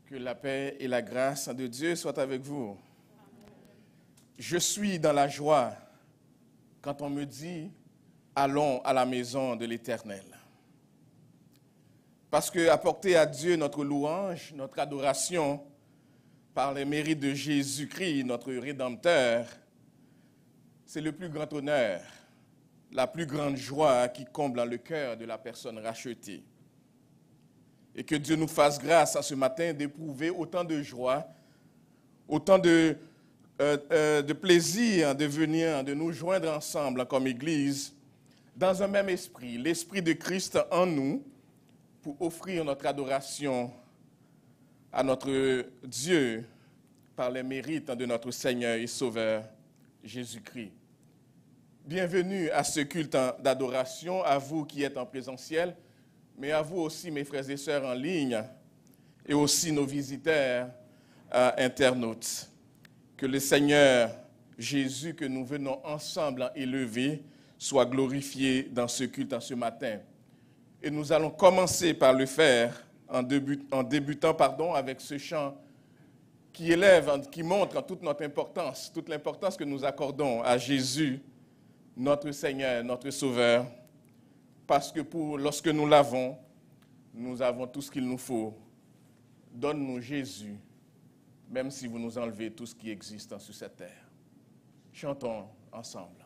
Que la paix et la grâce de Dieu soient avec vous. Je suis dans la joie quand on me dit « Allons à la maison de l'Éternel ». Parce que apporter à Dieu notre louange, notre adoration, par les mérites de Jésus-Christ, notre Rédempteur, c'est le plus grand honneur, la plus grande joie qui comble dans le cœur de la personne rachetée. Et que Dieu nous fasse grâce à ce matin d'éprouver autant de joie, autant de plaisir de venir, de nous joindre ensemble comme Église, dans un même esprit, l'Esprit de Christ en nous, pour offrir notre adoration à notre Dieu par les mérites de notre Seigneur et Sauveur Jésus-Christ. Bienvenue à ce culte d'adoration, à vous qui êtes en présentiel, mais à vous aussi, mes frères et sœurs en ligne, et aussi nos visiteurs internautes. Que le Seigneur Jésus que nous venons ensemble élever soit glorifié dans ce culte en ce matin. Et nous allons commencer par le faire en débutant avec ce chant qui élève, qui montre toute notre importance, toute l'importance que nous accordons à Jésus, notre Seigneur, notre Sauveur, parce que lorsque nous l'avons, nous avons tout ce qu'il nous faut. Donne-nous Jésus, même si vous nous enlevez tout ce qui existe sur cette terre. Chantons ensemble.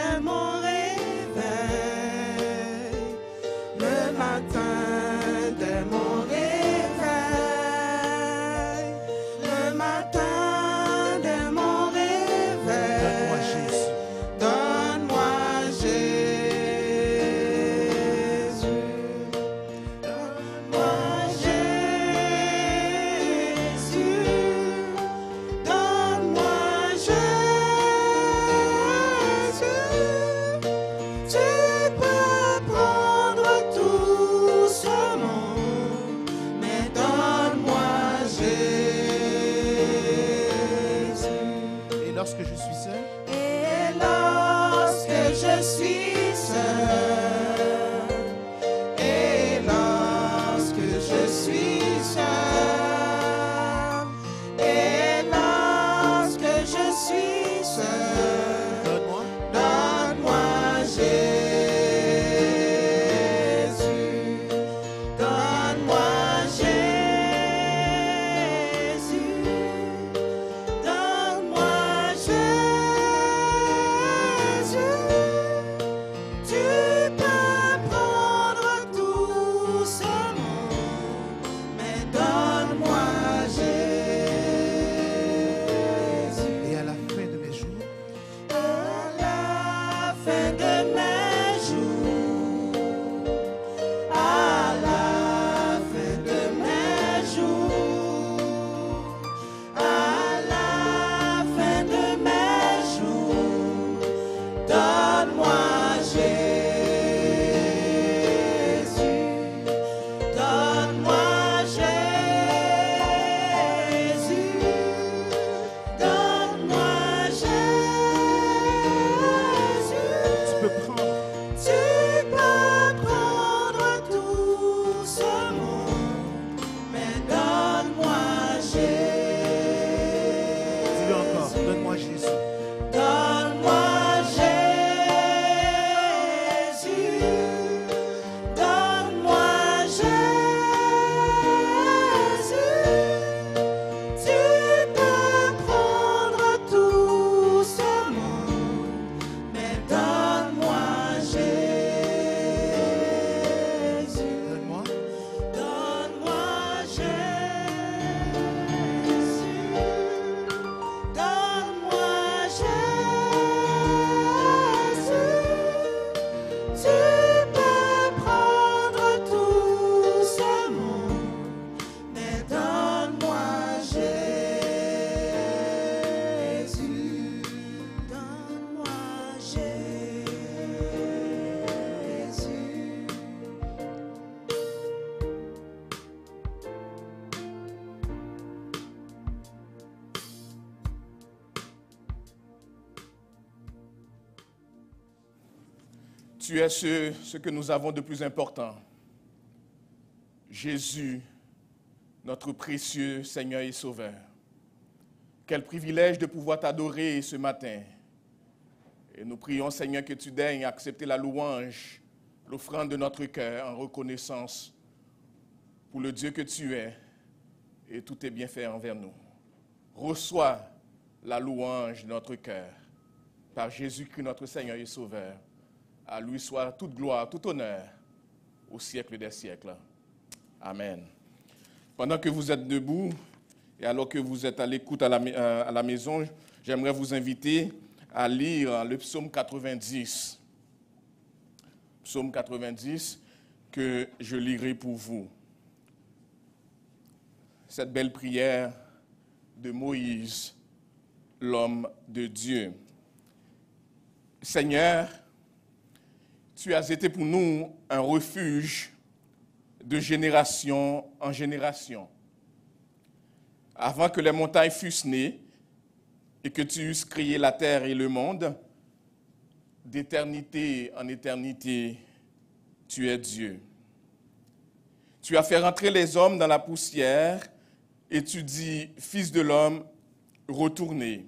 Donne-moi Jésus. Tu es ce que nous avons de plus important. Jésus, notre précieux Seigneur et Sauveur. Quel privilège de pouvoir t'adorer ce matin. Et nous prions, Seigneur, que tu daignes accepter la louange, l'offrande de notre cœur en reconnaissance pour le Dieu que tu es et tous tes bienfaits envers nous. Reçois la louange de notre cœur par Jésus-Christ, notre Seigneur et Sauveur. À lui soit toute gloire, tout honneur au siècle des siècles. Amen. Pendant que vous êtes debout et alors que vous êtes à l'écoute à la maison, j'aimerais vous inviter à lire le psaume 90. Psaume 90 que je lirai pour vous. Cette belle prière de Moïse, l'homme de Dieu. Seigneur, tu as été pour nous un refuge de génération en génération. Avant que les montagnes fussent nées et que tu eusses créé la terre et le monde, d'éternité en éternité, tu es Dieu. Tu as fait rentrer les hommes dans la poussière et tu dis, Fils de l'homme, retournez.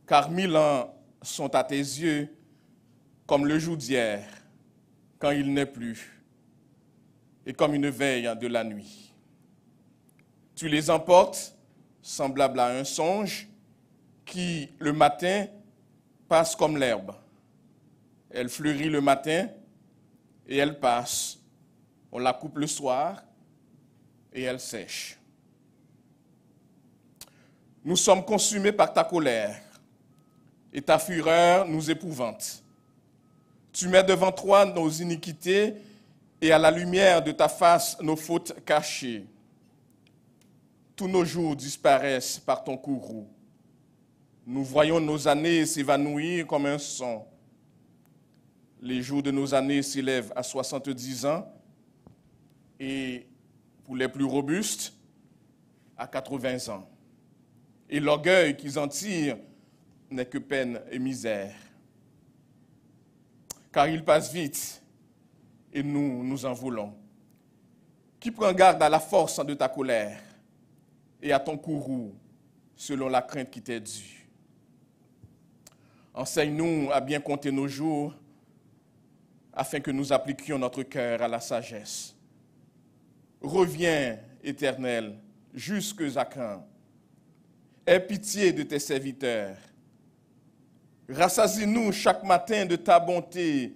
Car 1000 ans sont à tes yeux comme le jour d'hier, quand il n'est plus, et comme une veille de la nuit. Tu les emportes, semblables à un songe, qui, le matin, passe comme l'herbe. Elle fleurit le matin et elle passe. On la coupe le soir et elle sèche. Nous sommes consumés par ta colère et ta fureur nous épouvante. Tu mets devant toi nos iniquités et à la lumière de ta face nos fautes cachées. Tous nos jours disparaissent par ton courroux. Nous voyons nos années s'évanouir comme un son. Les jours de nos années s'élèvent à 70 ans et pour les plus robustes, à 80 ans. Et l'orgueil qu'ils en tirent n'est que peine et misère. Car ils passent vite et nous en voulons. Qui prend garde à la force de ta colère et à ton courroux selon la crainte qui t'est due. Enseigne-nous à bien compter nos jours afin que nous appliquions notre cœur à la sagesse. Reviens, Éternel, jusque à quand? Aie pitié de tes serviteurs. Rassasie-nous chaque matin de ta bonté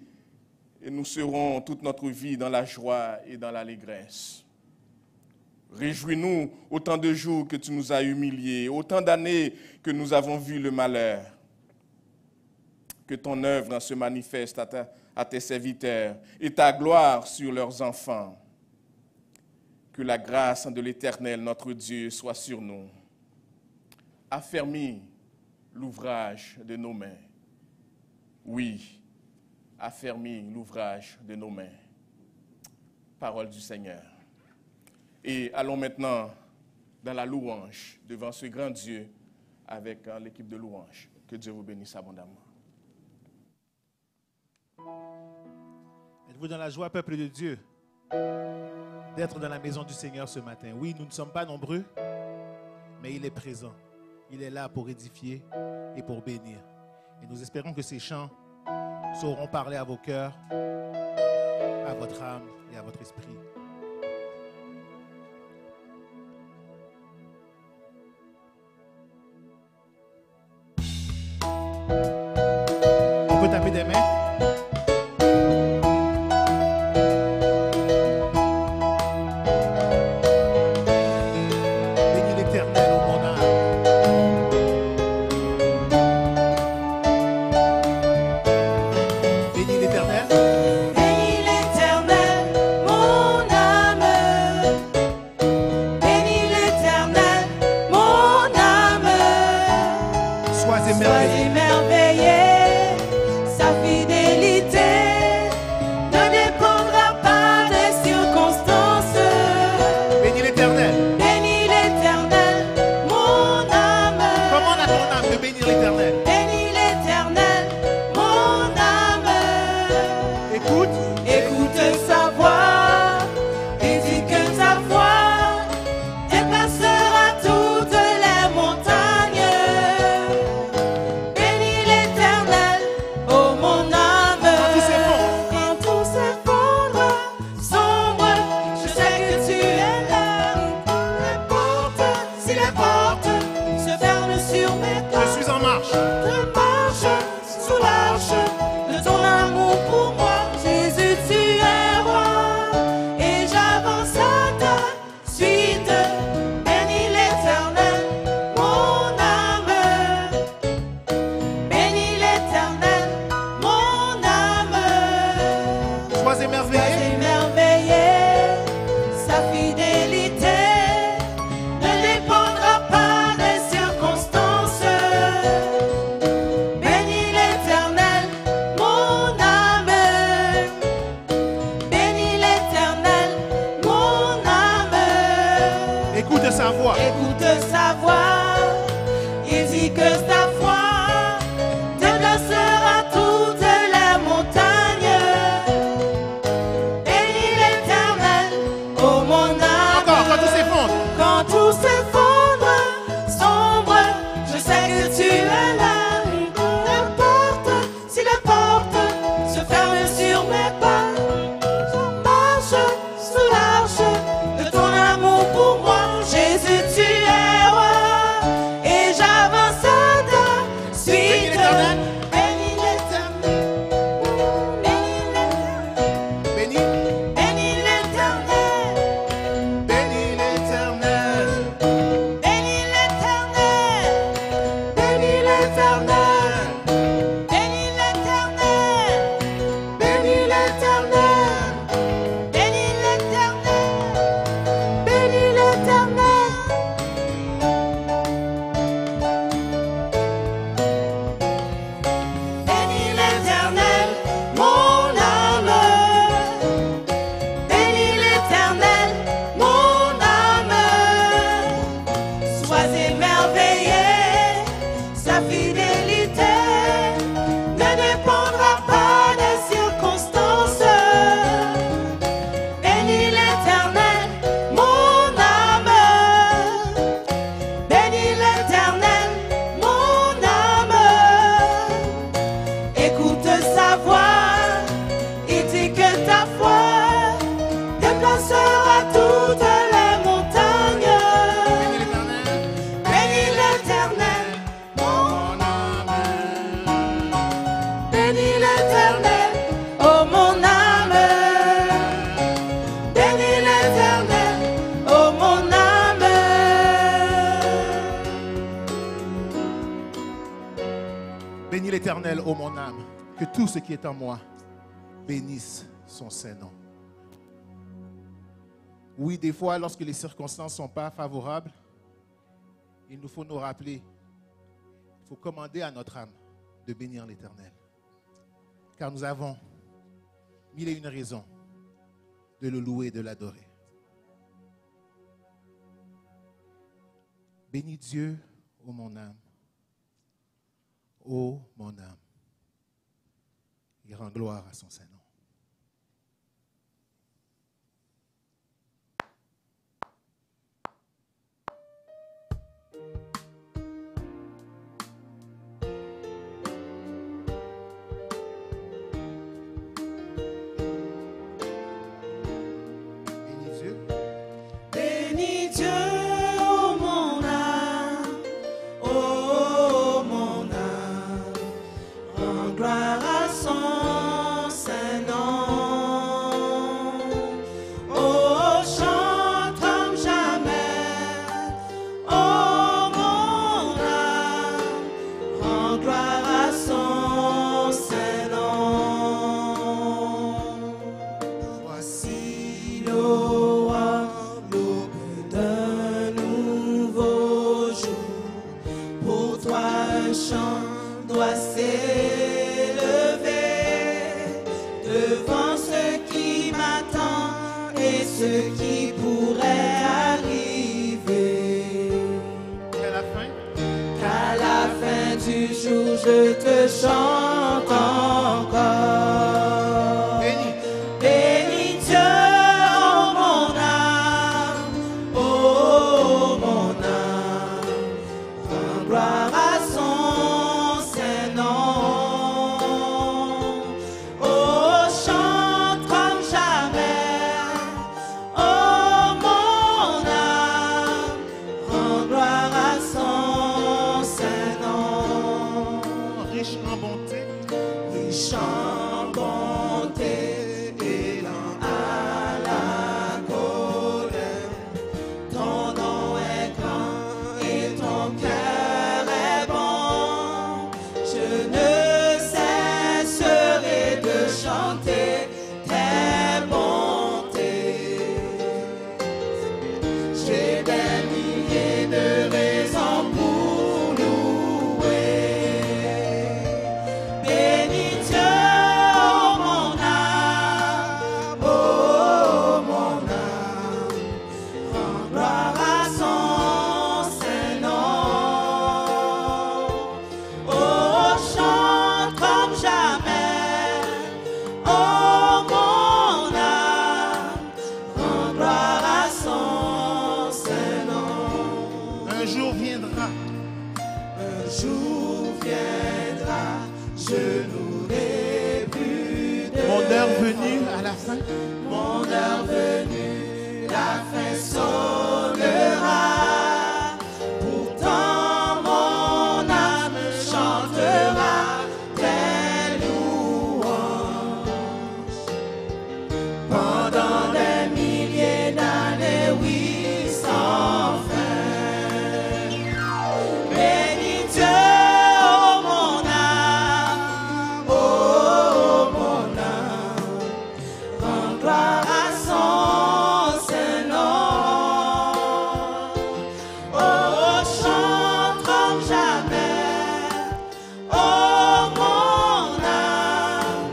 et nous serons toute notre vie dans la joie et dans l'allégresse. Réjouis-nous autant de jours que tu nous as humiliés, autant d'années que nous avons vu le malheur. Que ton œuvre se manifeste à tes serviteurs et ta gloire sur leurs enfants. Que la grâce de l'Éternel, notre Dieu, soit sur nous. Affermis l'ouvrage de nos mains. Oui, affermis l'ouvrage de nos mains. Parole du Seigneur. Et allons maintenant dans la louange devant ce grand Dieu avec l'équipe de louange. Que Dieu vous bénisse abondamment. Êtes-vous dans la joie, peuple de Dieu, d'être dans la maison du Seigneur ce matin? Oui, nous ne sommes pas nombreux, mais il est présent. Il est là pour édifier et pour bénir. Et nous espérons que ces chants sauront parler à vos cœurs, à votre âme et à votre esprit. On peut taper des mains? Bénis l'Éternel, mon sa voix. Écoute sa voix. Il dit que sa foi déplacera toutes les montagnes. Bénis l'Éternel, ô mon âme. Encore, quand tout s'effondre. Quand tout s'effondre, sombre, je sais que tu es là. N'importe si la porte se ferme sur mes pas, je marche sous l'arche de ton amour pour moi. Jésus, tu es roi et j'avance à ta suite. Bénis l'Éternel, Bénis, bénis l'Éternel, bénis l'Éternel. bénis l'Éternel, bénis l'Éternel, bénis l'Éternel, bénis l'Éternel, bénis l'Éternel, bénis l'Éternel. Bénis l'Éternel, mon âme. Bénis l'Éternel, mon âme. Sois émerveillé, sa fidélité ne dépendra pas des circonstances. Bénis l'Éternel, mon âme. Bénis l'Éternel, mon âme. Écoute sa voix, il dit que ta foi déplacera toutes les montagnes. Bénis l'Éternel, mon âme. Bénis l'Éternel, oh mon âme. Bénis l'Éternel, oh mon âme. Bénis l'Éternel, ô mon âme, que tout ce qui est en moi bénisse son Saint-Nom. Oui, des fois, lorsque les circonstances ne sont pas favorables, il nous faut nous rappeler, il faut commander à notre âme de bénir l'Éternel. Car nous avons mille et une raisons de le louer et de l'adorer. Bénis Dieu, ô mon âme. Ô mon âme, il rend gloire à son Saint-Nom. Bénis Dieu. Bénis Dieu, oh mon âme, oh mon âme, rends gloire à son Saint-Nom. Oh, chante comme jamais, oh mon âme, rends gloire à son Saint-Nom. Voici l'aube d'un nouveau jour. Pour toi un chant doit s'élever devant ce qui m'attend et ce qui pourrait arriver. À la fin, Qu'à la fin du jour je te chante encore. bénis. Bénis Dieu, oh mon âme, oh mon âme, rends gloire à son Saint-Nom. Oh, chante comme jamais, oh mon âme, rends gloire à son Saint-Nom. Riche en bonté, Un jour viendra. Un jour viendra, je n'aurai plus de Mon heure venue à la fin. Mon heure venue, la fin sonnera. Pourtant mon âme chantera tes louanges. Pendant des milliers d'années, oui, sans fin. Bénis Dieu, oh mon âme, oh mon âme. Rends gloire à son Saint-Nom. Oh, chante comme jamais. Oh, mon âme.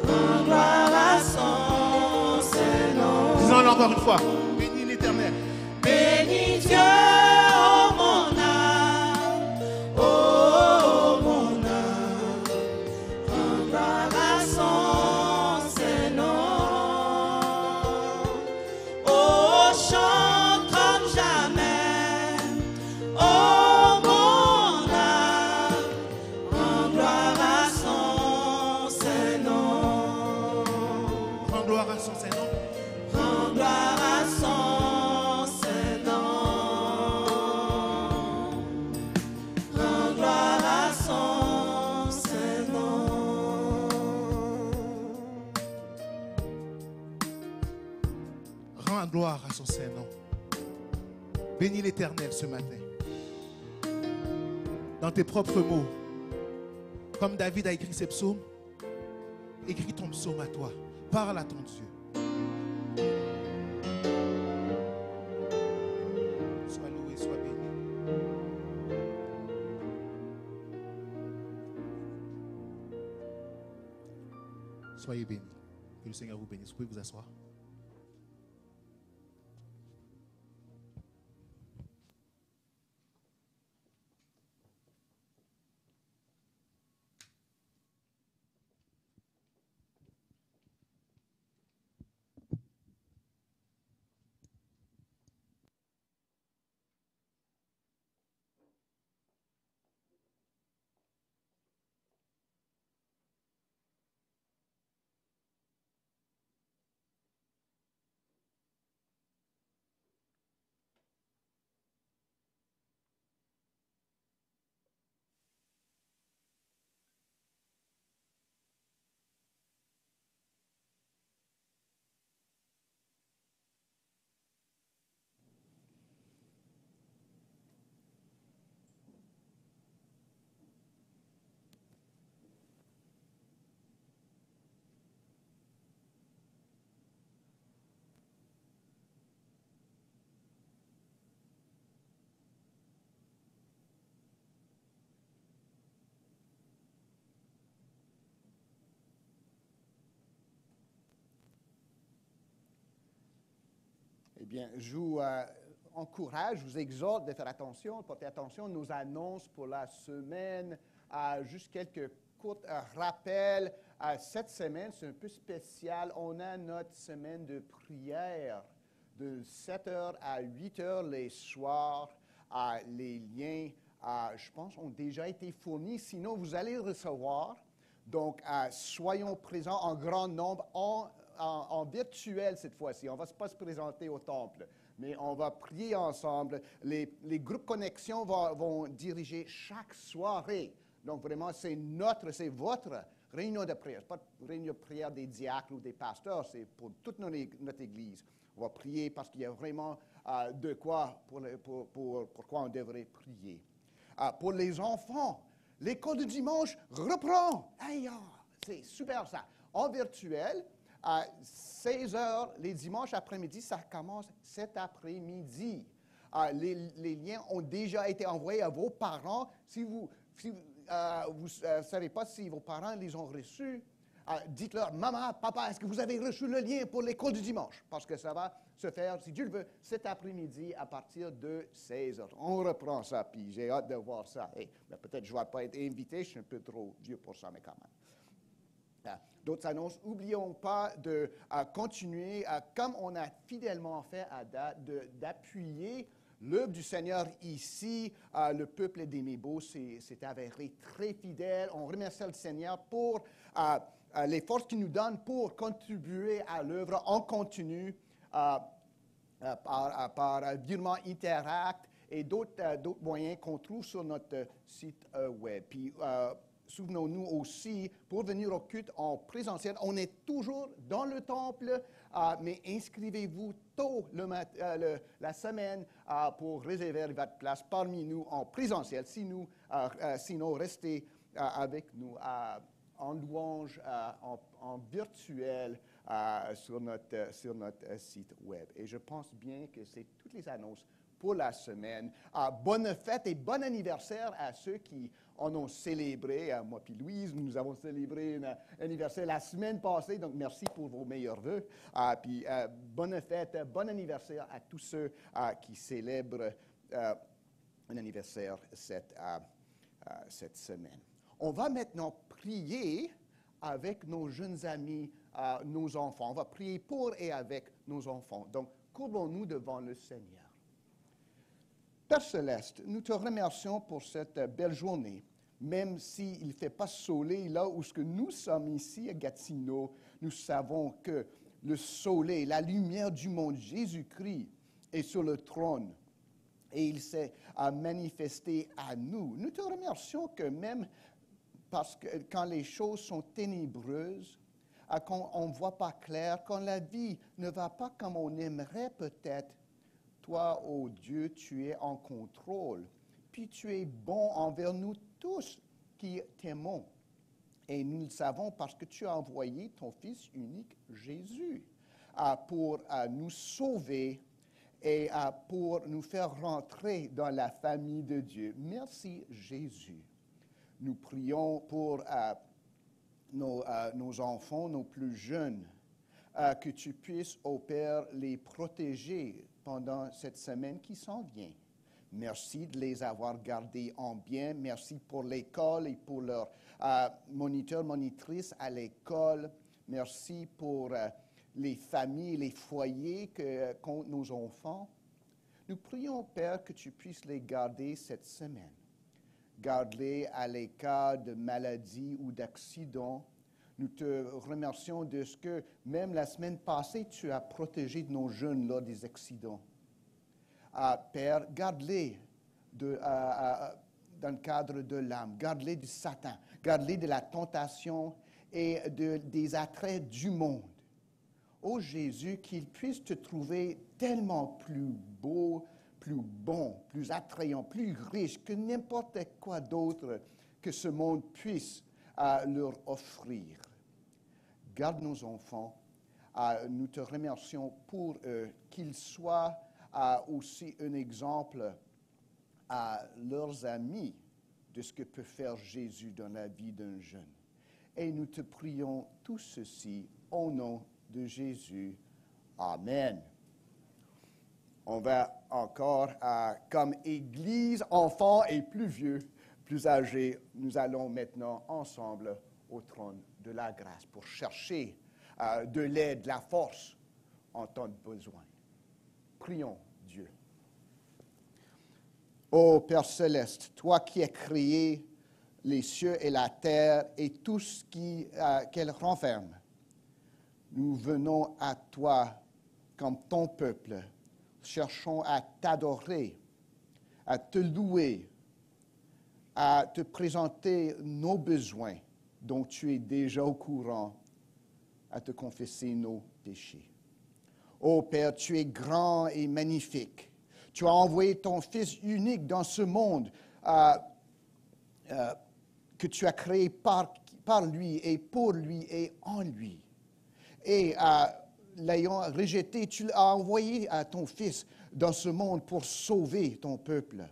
Rends gloire à son Saint-Nom. Disons-le encore une fois. Bénis l'Éternel. Bénis Dieu, oh mon âme. Oh, mon âme. Rends gloire à son Saint-Nom. Oh, chante comme jamais. Oh, mon âme. Rends gloire à son Saint-Nom. Rends gloire à son Saint-Nom. Rends gloire à son Saint-Nom. Rends gloire à son Saint-Nom. Rends gloire à son Saint-Nom. Bénis l'Éternel ce matin. Dans tes propres mots, comme David a écrit ses psaumes, écris ton psaume à toi. Parle à ton Dieu. Sois loué, sois béni. Soyez bénis. Que le Seigneur vous bénisse. Vous pouvez vous asseoir. Eh bien, je vous encourage, je vous exhorte de faire attention, de porter attention à nos annonces pour la semaine. Juste quelques courts rappels. Cette semaine, c'est un peu spécial. On a notre semaine de prière de 7h à 8h les soirs. Les liens, je pense, ont déjà été fournis. Sinon, vous allez le recevoir. Donc, soyons présents en grand nombre en virtuel cette fois-ci. On ne va pas se présenter au temple, mais on va prier ensemble. Les groupes connexion vont diriger chaque soirée. Donc vraiment, c'est votre réunion de prière. Ce n'est pas une réunion de prière des diacres ou des pasteurs, c'est pour toute notre Église. On va prier parce qu'il y a vraiment de quoi, pourquoi on devrait prier. Pour les enfants, l'école du dimanche reprend. C'est super ça. En virtuel, à 16h, les dimanches après-midi, ça commence cet après-midi. Les liens ont déjà été envoyés à vos parents. Si vous ne savez pas si vos parents les ont reçus, dites-leur, maman, papa, est-ce que vous avez reçu le lien pour l'école du dimanche? Parce que ça va se faire, si Dieu le veut, cet après-midi à partir de 16h. On reprend ça, puis j'ai hâte de voir ça. Peut-être je ne vais pas être invité, je suis un peu trop vieux pour ça, mais quand même. D'autres annonces, n'oublions pas de continuer, comme on a fidèlement fait à date, d'appuyer l'œuvre du Seigneur ici, le peuple des Mébo s'est avéré très fidèle. On remercie le Seigneur pour les forces qu'il nous donne pour contribuer à l'œuvre en continu par virement Interact et d'autres moyens qu'on trouve sur notre site web. Puis, souvenons-nous aussi, pour venir au culte en présentiel, on est toujours dans le temple, mais inscrivez-vous tôt la semaine pour réserver votre place parmi nous en présentiel. Sinon, restez avec nous en louange, en virtuel sur notre site web. Et je pense bien que c'est toutes les annonces pour la semaine. Bonne fête et bon anniversaire à ceux qui en ont célébré. Moi puis Louise, nous avons célébré un anniversaire la semaine passée, donc merci pour vos meilleurs vœux. Puis bonne fête, bon anniversaire à tous ceux qui célèbrent un anniversaire cette semaine. On va maintenant prier avec nos jeunes amis, nos enfants. On va prier pour et avec nos enfants. Donc, courbons-nous devant le Seigneur. Père Céleste, nous te remercions pour cette belle journée. Même s'il ne fait pas soleil là où nous sommes ici à Gatineau, nous savons que le soleil, la lumière du monde, Jésus-Christ, est sur le trône et il s'est manifesté à nous. Nous te remercions que même parce que quand les choses sont ténébreuses, quand on ne voit pas clair, quand la vie ne va pas comme on aimerait peut-être, toi, ô Dieu, tu es en contrôle. Puis tu es bon envers nous tous qui t'aimons. Et nous le savons parce que tu as envoyé ton Fils unique, Jésus, pour nous sauver et pour nous faire rentrer dans la famille de Dieu. Merci, Jésus. Nous prions pour nos enfants, nos plus jeunes, que tu puisses, ô Père, les protéger pendant cette semaine qui s'en vient. Merci de les avoir gardés en bien. Merci pour l'école et pour leurs moniteurs, monitrices à l'école. Merci pour les familles, les foyers qu'ont nos enfants. Nous prions, Père, que tu puisses les garder cette semaine. Garde-les à l'écart de maladies ou d'accidents. Nous te remercions de ce que, même la semaine passée, tu as protégé nos jeunes lors des accidents. Père, garde-les dans le cadre de l'âme. Garde-les du Satan. Garde-les de la tentation et des attraits du monde. Ô Jésus, qu'ils puissent te trouver tellement plus beau, plus bon, plus attrayant, plus riche que n'importe quoi d'autre que ce monde puisse leur offrir. Garde nos enfants. Nous te remercions pour eux, qu'ils soient aussi un exemple à leurs amis de ce que peut faire Jésus dans la vie d'un jeune. Et nous te prions tout ceci au nom de Jésus. Amen. On va encore, comme Église, enfants et plus vieux, plus âgés, nous allons maintenant ensemble au trône de la grâce pour chercher de l'aide, de la force en temps de besoin. Prions Dieu. Ô Père Céleste, toi qui as créé les cieux et la terre et tout ce qu'elle renferme, nous venons à toi comme ton peuple. Cherchons à t'adorer, à te louer, à te présenter nos besoins dont tu es déjà au courant, à te confesser nos péchés. Ô Père, tu es grand et magnifique. Tu as envoyé ton Fils unique dans ce monde que tu as créé par lui et pour lui et en lui. Et l'ayant rejeté, tu as envoyé ton Fils dans ce monde pour sauver ton peuple.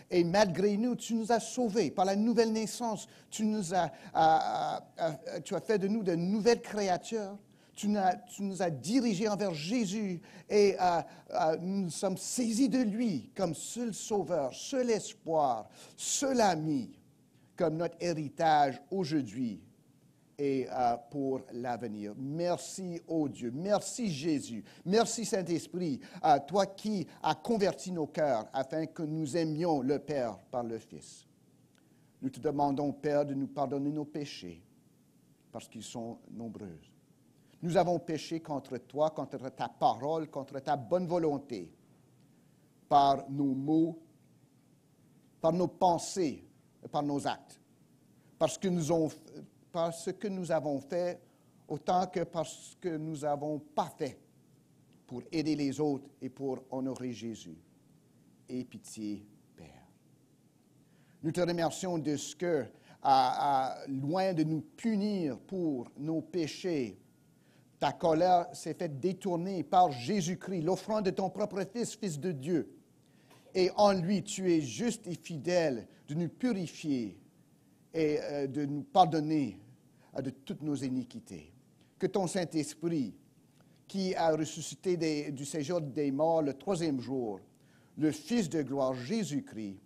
Et malgré nous, tu nous as sauvés par la nouvelle naissance. Tu as fait de nous de nouvelles créatures. Tu nous as dirigés envers Jésus et nous sommes saisis de lui comme seul sauveur, seul espoir, seul ami, comme notre héritage aujourd'hui et pour l'avenir. Merci, ô Dieu. Merci, Jésus. Merci, Saint-Esprit, toi qui as converti nos cœurs afin que nous aimions le Père par le Fils. Nous te demandons, Père, de nous pardonner nos péchés parce qu'ils sont nombreux. Nous avons péché contre toi, contre ta parole, contre ta bonne volonté, par nos mots, par nos pensées et par nos actes. Parce que nous avons fait, autant que parce que nous n'avons pas fait pour aider les autres et pour honorer Jésus. Aie pitié, Père. Nous te remercions de ce que, loin de nous punir pour nos péchés, ta colère s'est faite détourner par Jésus-Christ, l'offrande de ton propre Fils, Fils de Dieu. Et en lui, tu es juste et fidèle de nous purifier et de nous pardonner de toutes nos iniquités. Que ton Saint-Esprit, qui a ressuscité du séjour des morts le 3e jour, le Fils de gloire Jésus-Christ,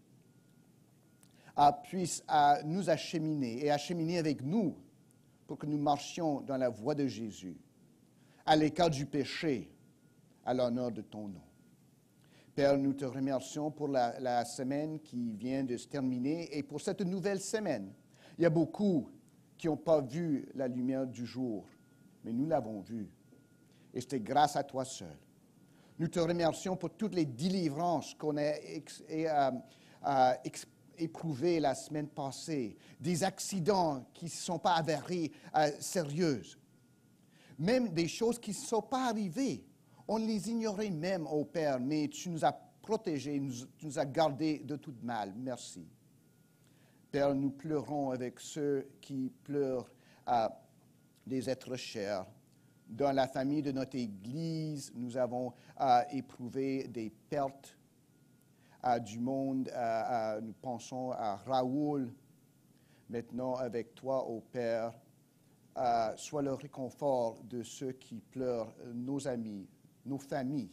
puisse nous acheminer et acheminer avec nous pour que nous marchions dans la voie de Jésus, à l'écart du péché, à l'honneur de ton nom. Père, nous te remercions pour la semaine qui vient de se terminer et pour cette nouvelle semaine. Il y a beaucoup qui n'ont pas vu la lumière du jour, mais nous l'avons vue. Et c'était grâce à toi seul. Nous te remercions pour toutes les délivrances qu'on a éprouvées la semaine passée, des accidents qui ne se sont pas avérés sérieux, même des choses qui ne sont pas arrivées. On les ignorait même, ô Père, mais tu nous as protégés, tu nous as gardés de tout mal. Merci. Père, nous pleurons avec ceux qui pleurent des êtres chers. Dans la famille de notre Église, nous avons éprouvé des pertes du monde. Nous pensons à Raoul. Maintenant, avec toi, ô Père, sois le réconfort de ceux qui pleurent, nos amis, nos familles.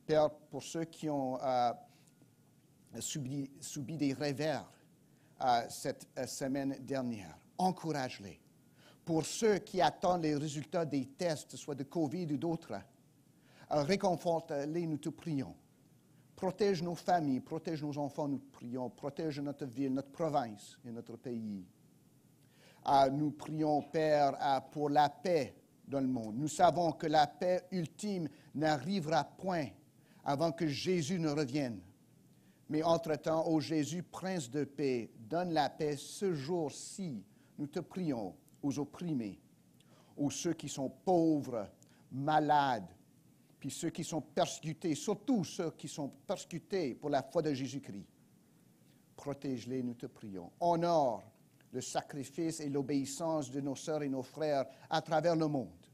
Père, pour ceux qui ont subi des revers cette semaine dernière, encourage-les. Pour ceux qui attendent les résultats des tests, soit de COVID ou d'autres, réconforte-les, nous te prions. Protège nos familles, protège nos enfants, nous te prions. Protège notre ville, notre province et notre pays. Nous prions, Père, pour la paix dans le monde. Nous savons que la paix ultime n'arrivera point avant que Jésus ne revienne. Mais entre-temps, ô Jésus, Prince de paix, donne la paix ce jour-ci. Nous te prions aux opprimés, aux ceux qui sont pauvres, malades, puis ceux qui sont persécutés, surtout ceux qui sont persécutés pour la foi de Jésus-Christ. Protège-les, nous te prions. Honore le sacrifice et l'obéissance de nos sœurs et nos frères à travers le monde.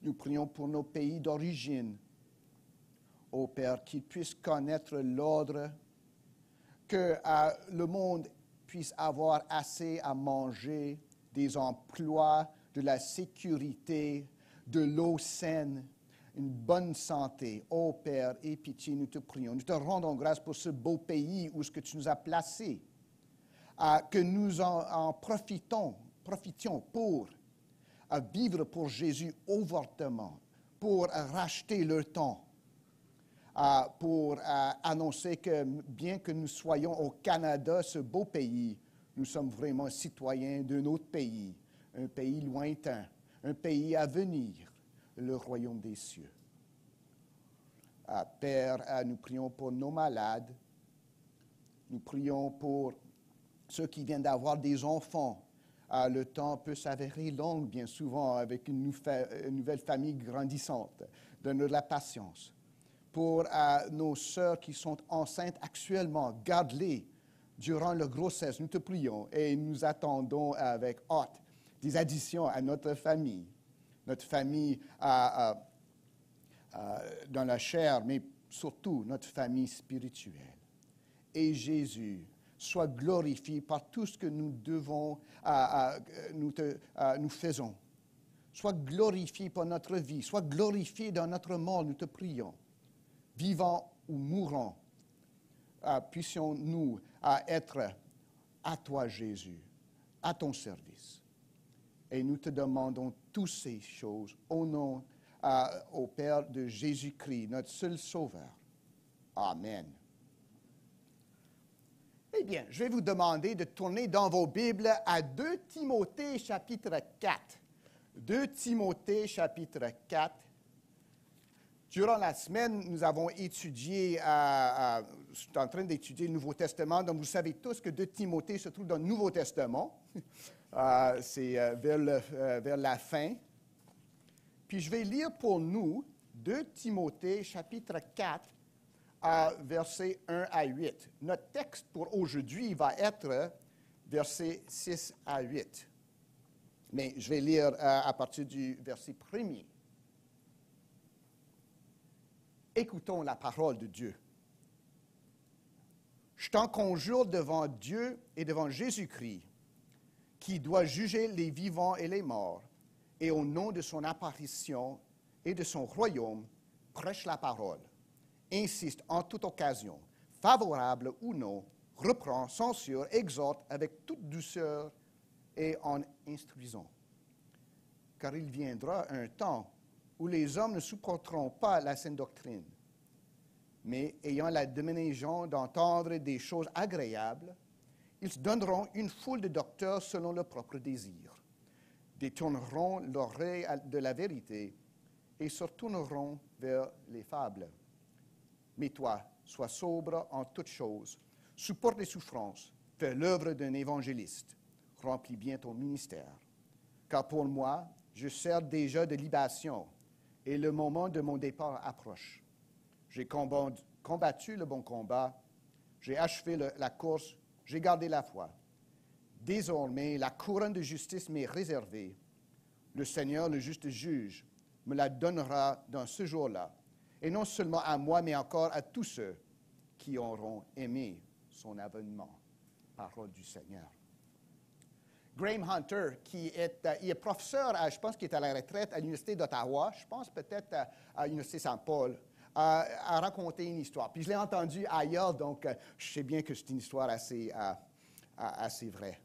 Nous prions pour nos pays d'origine, ô Père, qu'ils puissent connaître l'ordre, que le monde puisse avoir assez à manger, des emplois, de la sécurité, de l'eau saine, une bonne santé. Ô Père, aie pitié, nous te prions. Nous te rendons grâce pour ce beau pays où ce que tu nous as placé, que nous en profitions pour vivre pour Jésus ouvertement, pour racheter le temps, pour annoncer que bien que nous soyons au Canada, ce beau pays, nous sommes vraiment citoyens d'un autre pays, un pays lointain, un pays à venir, le royaume des cieux. Père, nous prions pour nos malades, nous prions pour ceux qui viennent d'avoir des enfants. Le temps peut s'avérer long, bien souvent, avec une nouvelle famille grandissante. Donne-nous de la patience. Pour nos sœurs qui sont enceintes actuellement, garde-les durant leur grossesse. Nous te prions et nous attendons avec hâte des additions à notre famille dans la chair, mais surtout notre famille spirituelle. Et Jésus, sois glorifié par tout ce que nous nous faisons. Sois glorifié par notre vie, sois glorifié dans notre mort, nous te prions. Vivants ou mourants, puissions-nous être à toi, Jésus, à ton service. Et nous te demandons toutes ces choses au nom au Père de Jésus-Christ, notre seul Sauveur. Amen. Eh bien, je vais vous demander de tourner dans vos Bibles à 2 Timothée chapitre 4. 2 Timothée chapitre 4. Durant la semaine, nous avons étudié, je suis en train d'étudier le Nouveau Testament, donc vous savez tous que 2 Timothée se trouve dans le Nouveau Testament. C'est vers la fin. Puis je vais lire pour nous 2 Timothée chapitre 4, versets 1 à 8. Notre texte pour aujourd'hui va être versets 6 à 8. Mais je vais lire à partir du verset 1er. Écoutons la parole de Dieu. Je t'en conjure devant Dieu et devant Jésus-Christ, qui doit juger les vivants et les morts, et au nom de son apparition et de son royaume, prêche la parole. Insiste en toute occasion, favorable ou non, reprend, censure, exhorte avec toute douceur et en instruisant. Car il viendra un temps où les hommes ne supporteront pas la saine doctrine, mais ayant la déménation d'entendre des choses agréables, ils se donneront une foule de docteurs selon leur propre désir, détourneront l'oreille de la vérité et se retourneront vers les fables. Mais toi, sois sobre en toutes choses, supporte les souffrances, fais l'œuvre d'un évangéliste, remplis bien ton ministère. Car pour moi, je sers déjà de libation, et le moment de mon départ approche. J'ai combattu le bon combat, j'ai achevé la course, j'ai gardé la foi. Désormais, la couronne de justice m'est réservée. Le Seigneur, le juste juge, me la donnera dans ce jour-là, et non seulement à moi, mais encore à tous ceux qui auront aimé son avènement. Parole du Seigneur. Graham Hunter, il est professeur, je pense qu'il est à la retraite à l'Université d'Ottawa, je pense peut-être à l'Université Saint-Paul, a raconté une histoire. Puis je l'ai entendu ailleurs, donc je sais bien que c'est une histoire assez vraie.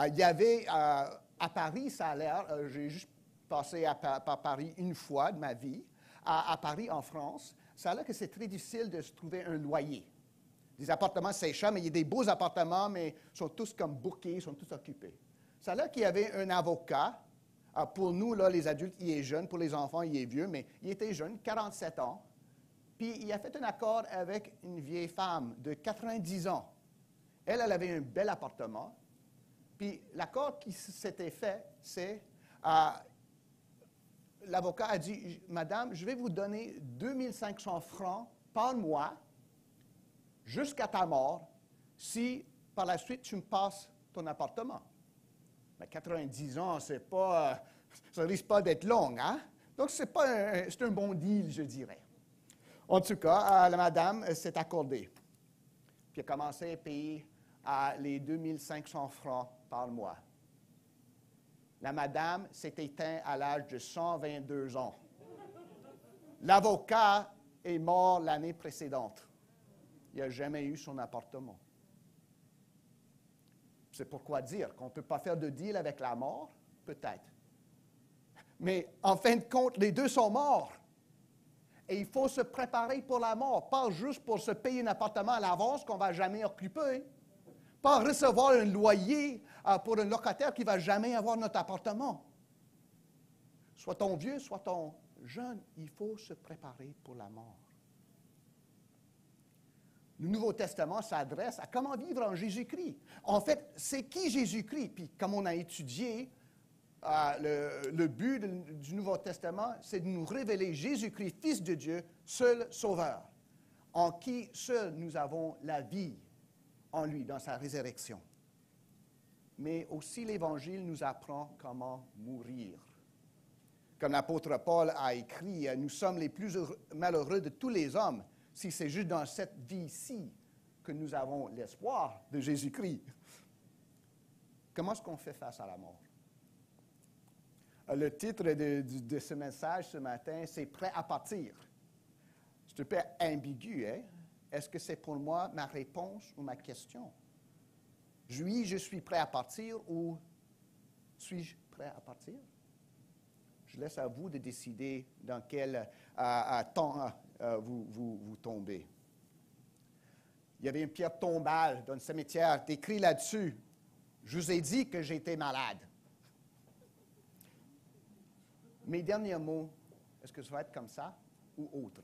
Il y avait à Paris, ça a l'air, j'ai juste passé par Paris une fois de ma vie, à Paris, en France, ça a l'air que c'est très difficile de se trouver un loyer. Des appartements, c'est cher, mais il y a des beaux appartements, mais ils sont tous comme bookés, ils sont tous occupés. Ça a l'air qu'il y avait un avocat. Pour nous, là, les adultes, il est jeune. Pour les enfants, il est vieux, mais il était jeune, 47 ans. Puis il a fait un accord avec une vieille femme de 90 ans. Elle avait un bel appartement. Puis l'accord qui s'était fait, c'est... l'avocat a dit, « Madame, je vais vous donner 2500 francs par mois jusqu'à ta mort si, par la suite, tu me passes ton appartement. » Mais 90 ans, ça risque pas d'être long, hein? Donc, c'est un bon deal, je dirais. En tout cas, la madame s'est accordée. Puis, elle a commencé à payer les 2500 francs par mois. La madame s'est éteinte à l'âge de 122 ans. L'avocat est mort l'année précédente. Il n'a jamais eu son appartement. C'est pourquoi dire qu'on ne peut pas faire de deal avec la mort? Peut-être. Mais en fin de compte, les deux sont morts. Et il faut se préparer pour la mort, pas juste pour se payer un appartement à l'avance qu'on ne va jamais occuper. Pas recevoir un loyer pour un locataire qui ne va jamais avoir notre appartement. Soit-on vieux, soit-on jeune, il faut se préparer pour la mort. Le Nouveau Testament s'adresse à comment vivre en Jésus-Christ. En fait, c'est qui Jésus-Christ? Puis, comme on a étudié, le but du Nouveau Testament, c'est de nous révéler Jésus-Christ, Fils de Dieu, seul Sauveur, en qui seul nous avons la vie en lui, dans sa résurrection. Mais aussi l'Évangile nous apprend comment mourir. Comme l'apôtre Paul a écrit, nous sommes les plus malheureux de tous les hommes, si c'est juste dans cette vie-ci que nous avons l'espoir de Jésus-Christ. Comment est-ce qu'on fait face à la mort? Le titre de ce message ce matin, c'est « Prêt à partir ». C'est un peu ambigu, hein? Est-ce que c'est pour moi ma réponse ou ma question? Oui, je suis prêt à partir ou suis-je prêt prêt à partir? Je laisse à vous de décider dans quel temps vous tombez. Il y avait une pierre tombale dans le cimetière, écrit là-dessus. Je vous ai dit que j'étais malade. Mes derniers mots, est-ce que ça va être comme ça ou autre?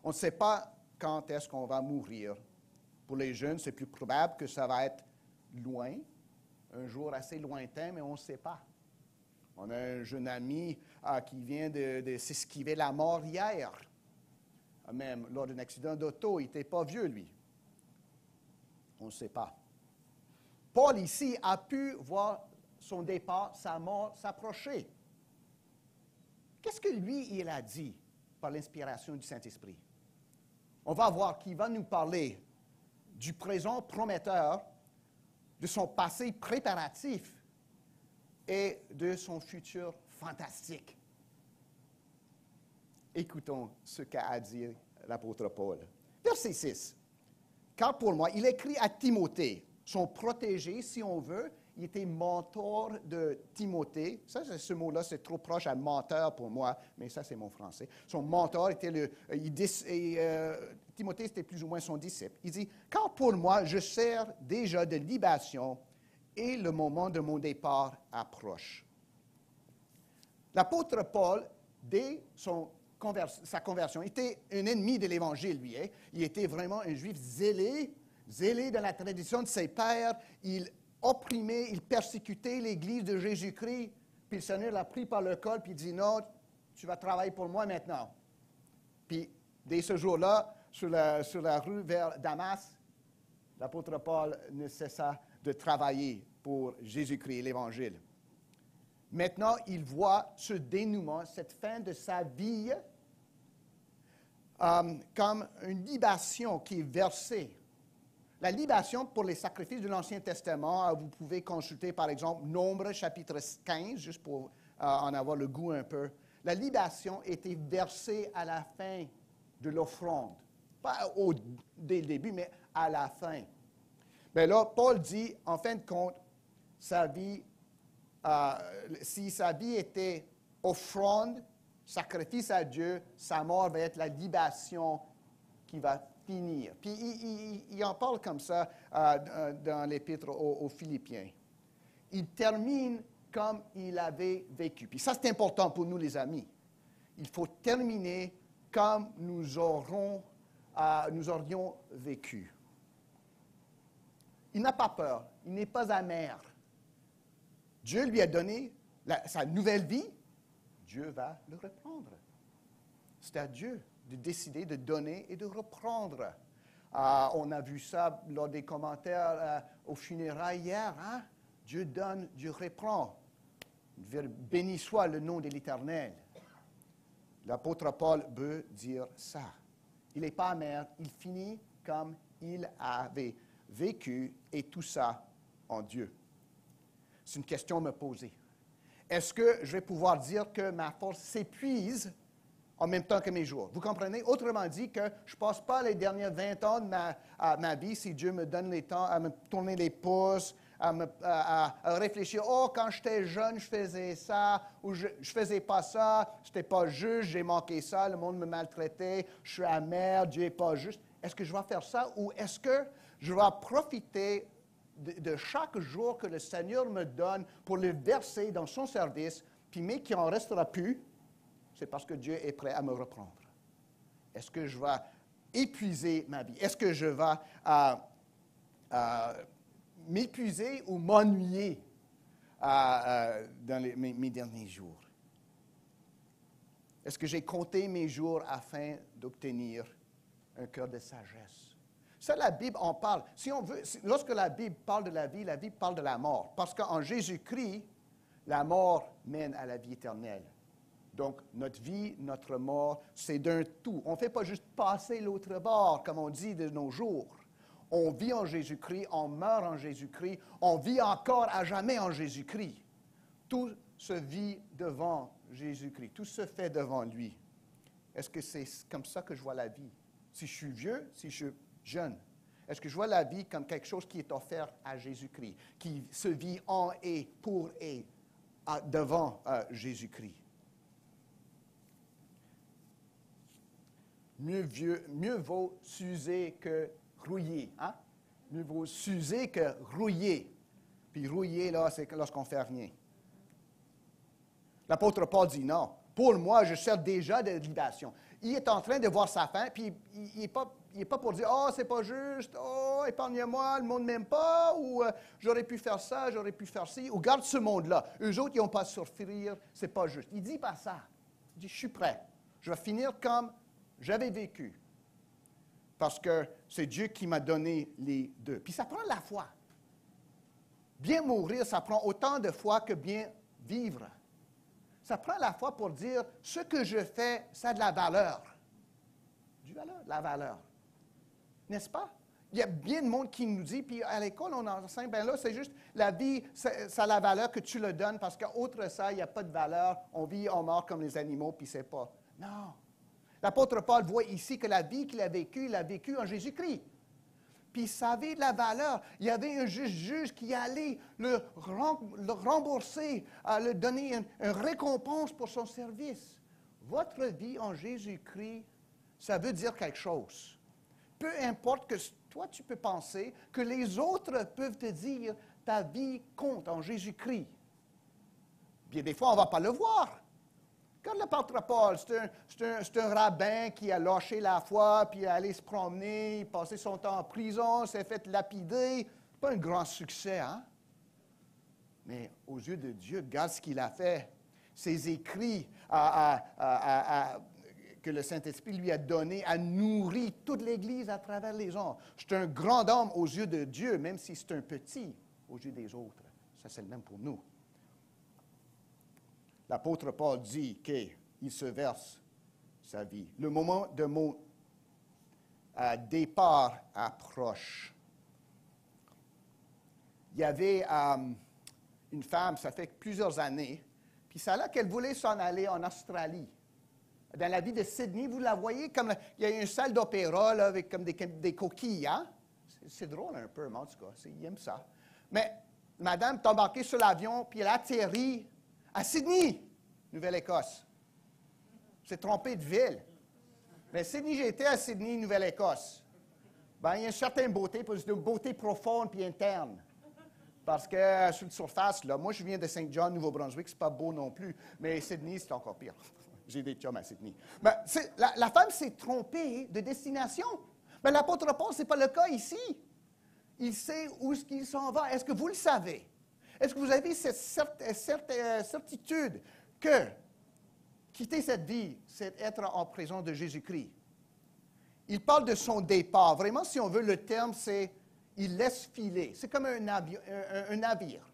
On ne sait pas quand est-ce qu'on va mourir. Pour les jeunes, c'est plus probable que ça va être loin, un jour assez lointain, mais on ne sait pas. On a un jeune ami qui vient de s'esquiver la mort hier, même lors d'un accident d'auto. Il n'était pas vieux, lui. On ne sait pas. Paul, ici, a pu voir son départ, sa mort s'approcher. Qu'est-ce que lui, il a dit par l'inspiration du Saint-Esprit? On va voir qu'il va nous parler du présent prometteur, de son passé préparatif et de son futur fantastique. Écoutons ce qu'a dit l'apôtre Paul. Verset 6. « Car pour moi, il écrit à Timothée, son protégé, si on veut, il était mentor de Timothée. Ça, ce mot-là, c'est trop proche à menteur pour moi, mais ça, c'est mon français. Son mentor était Timothée, c'était plus ou moins son disciple. Il dit, « Car pour moi, je sers déjà de libation et le moment de mon départ approche. » L'apôtre Paul, dès sa conversion, était un ennemi de l'Évangile, lui. Hein? Il était vraiment un juif zélé de la tradition de ses pères. Il opprimait, il persécutait l'Église de Jésus-Christ. Puis le Seigneur l'a pris par le col, puis il dit, « Non, tu vas travailler pour moi maintenant. » Puis, dès ce jour-là, sur la rue vers Damas, l'apôtre Paul ne cessa de travailler pour Jésus-Christ, l'Évangile. Maintenant, il voit ce dénouement, cette fin de sa vie, comme une libation qui est versée. La libation pour les sacrifices de l'Ancien Testament, vous pouvez consulter par exemple Nombre chapitre 15, juste pour en avoir le goût un peu. La libation était versée à la fin de l'offrande. Pas dès le début, mais à la fin. Mais là, Paul dit, en fin de compte, sa vie, si sa vie était offrande, sacrifice à Dieu, sa mort va être la libation qui va finir. Puis il en parle comme ça dans l'Épître aux Philippiens. Il termine comme il avait vécu. Puis ça, c'est important pour nous, les amis. Il faut terminer comme nous aurions vécu. Il n'a pas peur, il n'est pas amer. Dieu lui a donné sa nouvelle vie, Dieu va le reprendre. C'est à Dieu de décider de donner et de reprendre. On a vu ça lors des commentaires aux funérailles hier. Hein? Dieu donne, Dieu reprend. Béni soit le nom de l'Éternel. L'apôtre Paul veut dire ça. Il n'est pas amer, il finit comme il avait vécu et tout ça en Dieu. C'est une question à me poser. Est-ce que je vais pouvoir dire que ma force s'épuise en même temps que mes jours? Vous comprenez? Autrement dit, que je ne passe pas les derniers 20 ans de ma vie, si Dieu me donne le temps, à me tourner les pouces, à réfléchir. « Oh, quand j'étais jeune, je faisais ça, ou je ne faisais pas ça, je n'étais pas juste, j'ai manqué ça, le monde me maltraitait, je suis amer, Dieu n'est pas juste. » Est-ce que je vais faire ça ou est-ce que je vais profiter de chaque jour que le Seigneur me donne pour le verser dans son service, puis mais qu'il n'en restera plus, c'est parce que Dieu est prêt à me reprendre. Est-ce que je vais épuiser ma vie? Est-ce que je vais m'épuiser ou m'ennuyer dans mes derniers jours? Est-ce que j'ai compté mes jours afin d'obtenir un cœur de sagesse? Ça, la Bible en parle. Si on veut, lorsque la Bible parle de la vie parle de la mort. Parce qu'en Jésus-Christ, la mort mène à la vie éternelle. Donc, notre vie, notre mort, c'est d'un tout. On ne fait pas juste passer l'autre bord, comme on dit de nos jours. On vit en Jésus-Christ, on meurt en Jésus-Christ, on vit encore à jamais en Jésus-Christ. Tout se vit devant Jésus-Christ, tout se fait devant lui. Est-ce que c'est comme ça que je vois la vie? Si je suis vieux, si je suis jeune. Est-ce que je vois la vie comme quelque chose qui est offert à Jésus-Christ, qui se vit en et pour et devant Jésus-Christ? Mieux vaut s'user que rouiller. Hein? Mieux vaut s'user que rouiller. Puis rouiller, là, c'est lorsqu'on ne fait rien. L'apôtre Paul dit non. Pour moi, je sers déjà de libation. Il est en train de voir sa fin, puis il n'est pas pour dire « Oh, c'est pas juste, oh, épargne-moi, le monde ne m'aime pas, ou j'aurais pu faire ça, j'aurais pu faire ci, ou garde ce monde-là. Eux autres, ils n'ont pas à souffrir, c'est pas juste. » Il ne dit pas ça. Il dit « Je suis prêt. Je vais finir comme j'avais vécu. » Parce que c'est Dieu qui m'a donné les deux. Puis ça prend la foi. Bien mourir, ça prend autant de foi que bien vivre. Ça prend la foi pour dire, ce que je fais, ça a de la valeur. Du valeur, de la valeur. N'est-ce pas? Il y a bien de monde qui nous dit, puis à l'école, on enseigne, bien là, c'est juste, la vie, ça a la valeur que tu le donnes, parce qu'autre ça, il n'y a pas de valeur. On vit, on meurt comme les animaux, puis c'est pas. Non. L'apôtre Paul voit ici que la vie qu'il a vécue, il l'a vécue en Jésus-Christ. Puis ça avait de la valeur. Il y avait un juge qui allait le rembourser, lui donner une récompense pour son service. Votre vie en Jésus-Christ, ça veut dire quelque chose. Peu importe que toi tu peux penser, que les autres peuvent te dire, ta vie compte en Jésus-Christ. Bien des fois, on ne va pas le voir. Quand l'apôtre Paul, c'est un rabbin qui a lâché la foi, puis allé se promener, passé son temps en prison, s'est fait lapider. Pas un grand succès, hein? Mais aux yeux de Dieu, regarde ce qu'il a fait. Ses écrits que le Saint-Esprit lui a donnés a nourri toute l'Église à travers les ans. C'est un grand homme aux yeux de Dieu, même si c'est un petit aux yeux des autres. Ça, c'est le même pour nous. L'apôtre Paul dit qu'il se verse sa vie. Le moment de mon départ approche. Il y avait une femme, ça fait plusieurs années, puis ça là qu'elle voulait s'en aller en Australie. Dans la ville de Sydney, vous la voyez, comme il y a une salle d'opéra là, avec comme des coquilles. Hein? C'est drôle un peu, mais en tout cas, ils aiment ça. Mais madame est embarquée sur l'avion, puis elle atterrit à Sydney, Nouvelle-Écosse. C'est trompé de ville. Mais Sydney, j'ai été à Sydney, Nouvelle-Écosse. Ben, il y a une certaine beauté, c'est une beauté profonde puis interne. Parce que sur la surface, là, moi je viens de Saint John, Nouveau-Brunswick, c'est pas beau non plus, mais Sydney, c'est encore pire. J'ai des chums à Sydney. Ben, la femme s'est trompée de destination. Mais l'apôtre Paul, ce n'est pas le cas ici. Il sait où est-ce qu'il s'en va. Est-ce que vous le savez? Est-ce que vous avez cette certitude que quitter cette vie, c'est être en présence de Jésus-Christ? Il parle de son départ. Vraiment, si on veut, le terme, c'est il laisse filer. C'est comme un navire.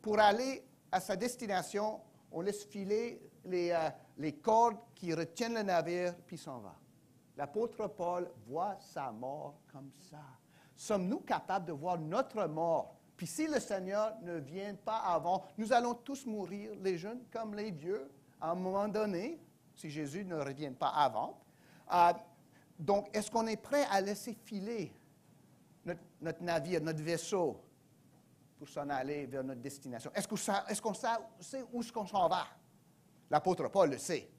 Pour aller à sa destination, on laisse filer les cordes qui retiennent le navire, puis s'en va. L'apôtre Paul voit sa mort comme ça. Sommes-nous capables de voir notre mort? Puis si le Seigneur ne vient pas avant, nous allons tous mourir, les jeunes comme les vieux, à un moment donné, si Jésus ne revient pas avant. Donc, est-ce qu'on est prêt à laisser filer notre navire, notre vaisseau, pour s'en aller vers notre destination? Est-ce qu'on sait où est-ce qu'on s'en va? L'apôtre Paul le sait.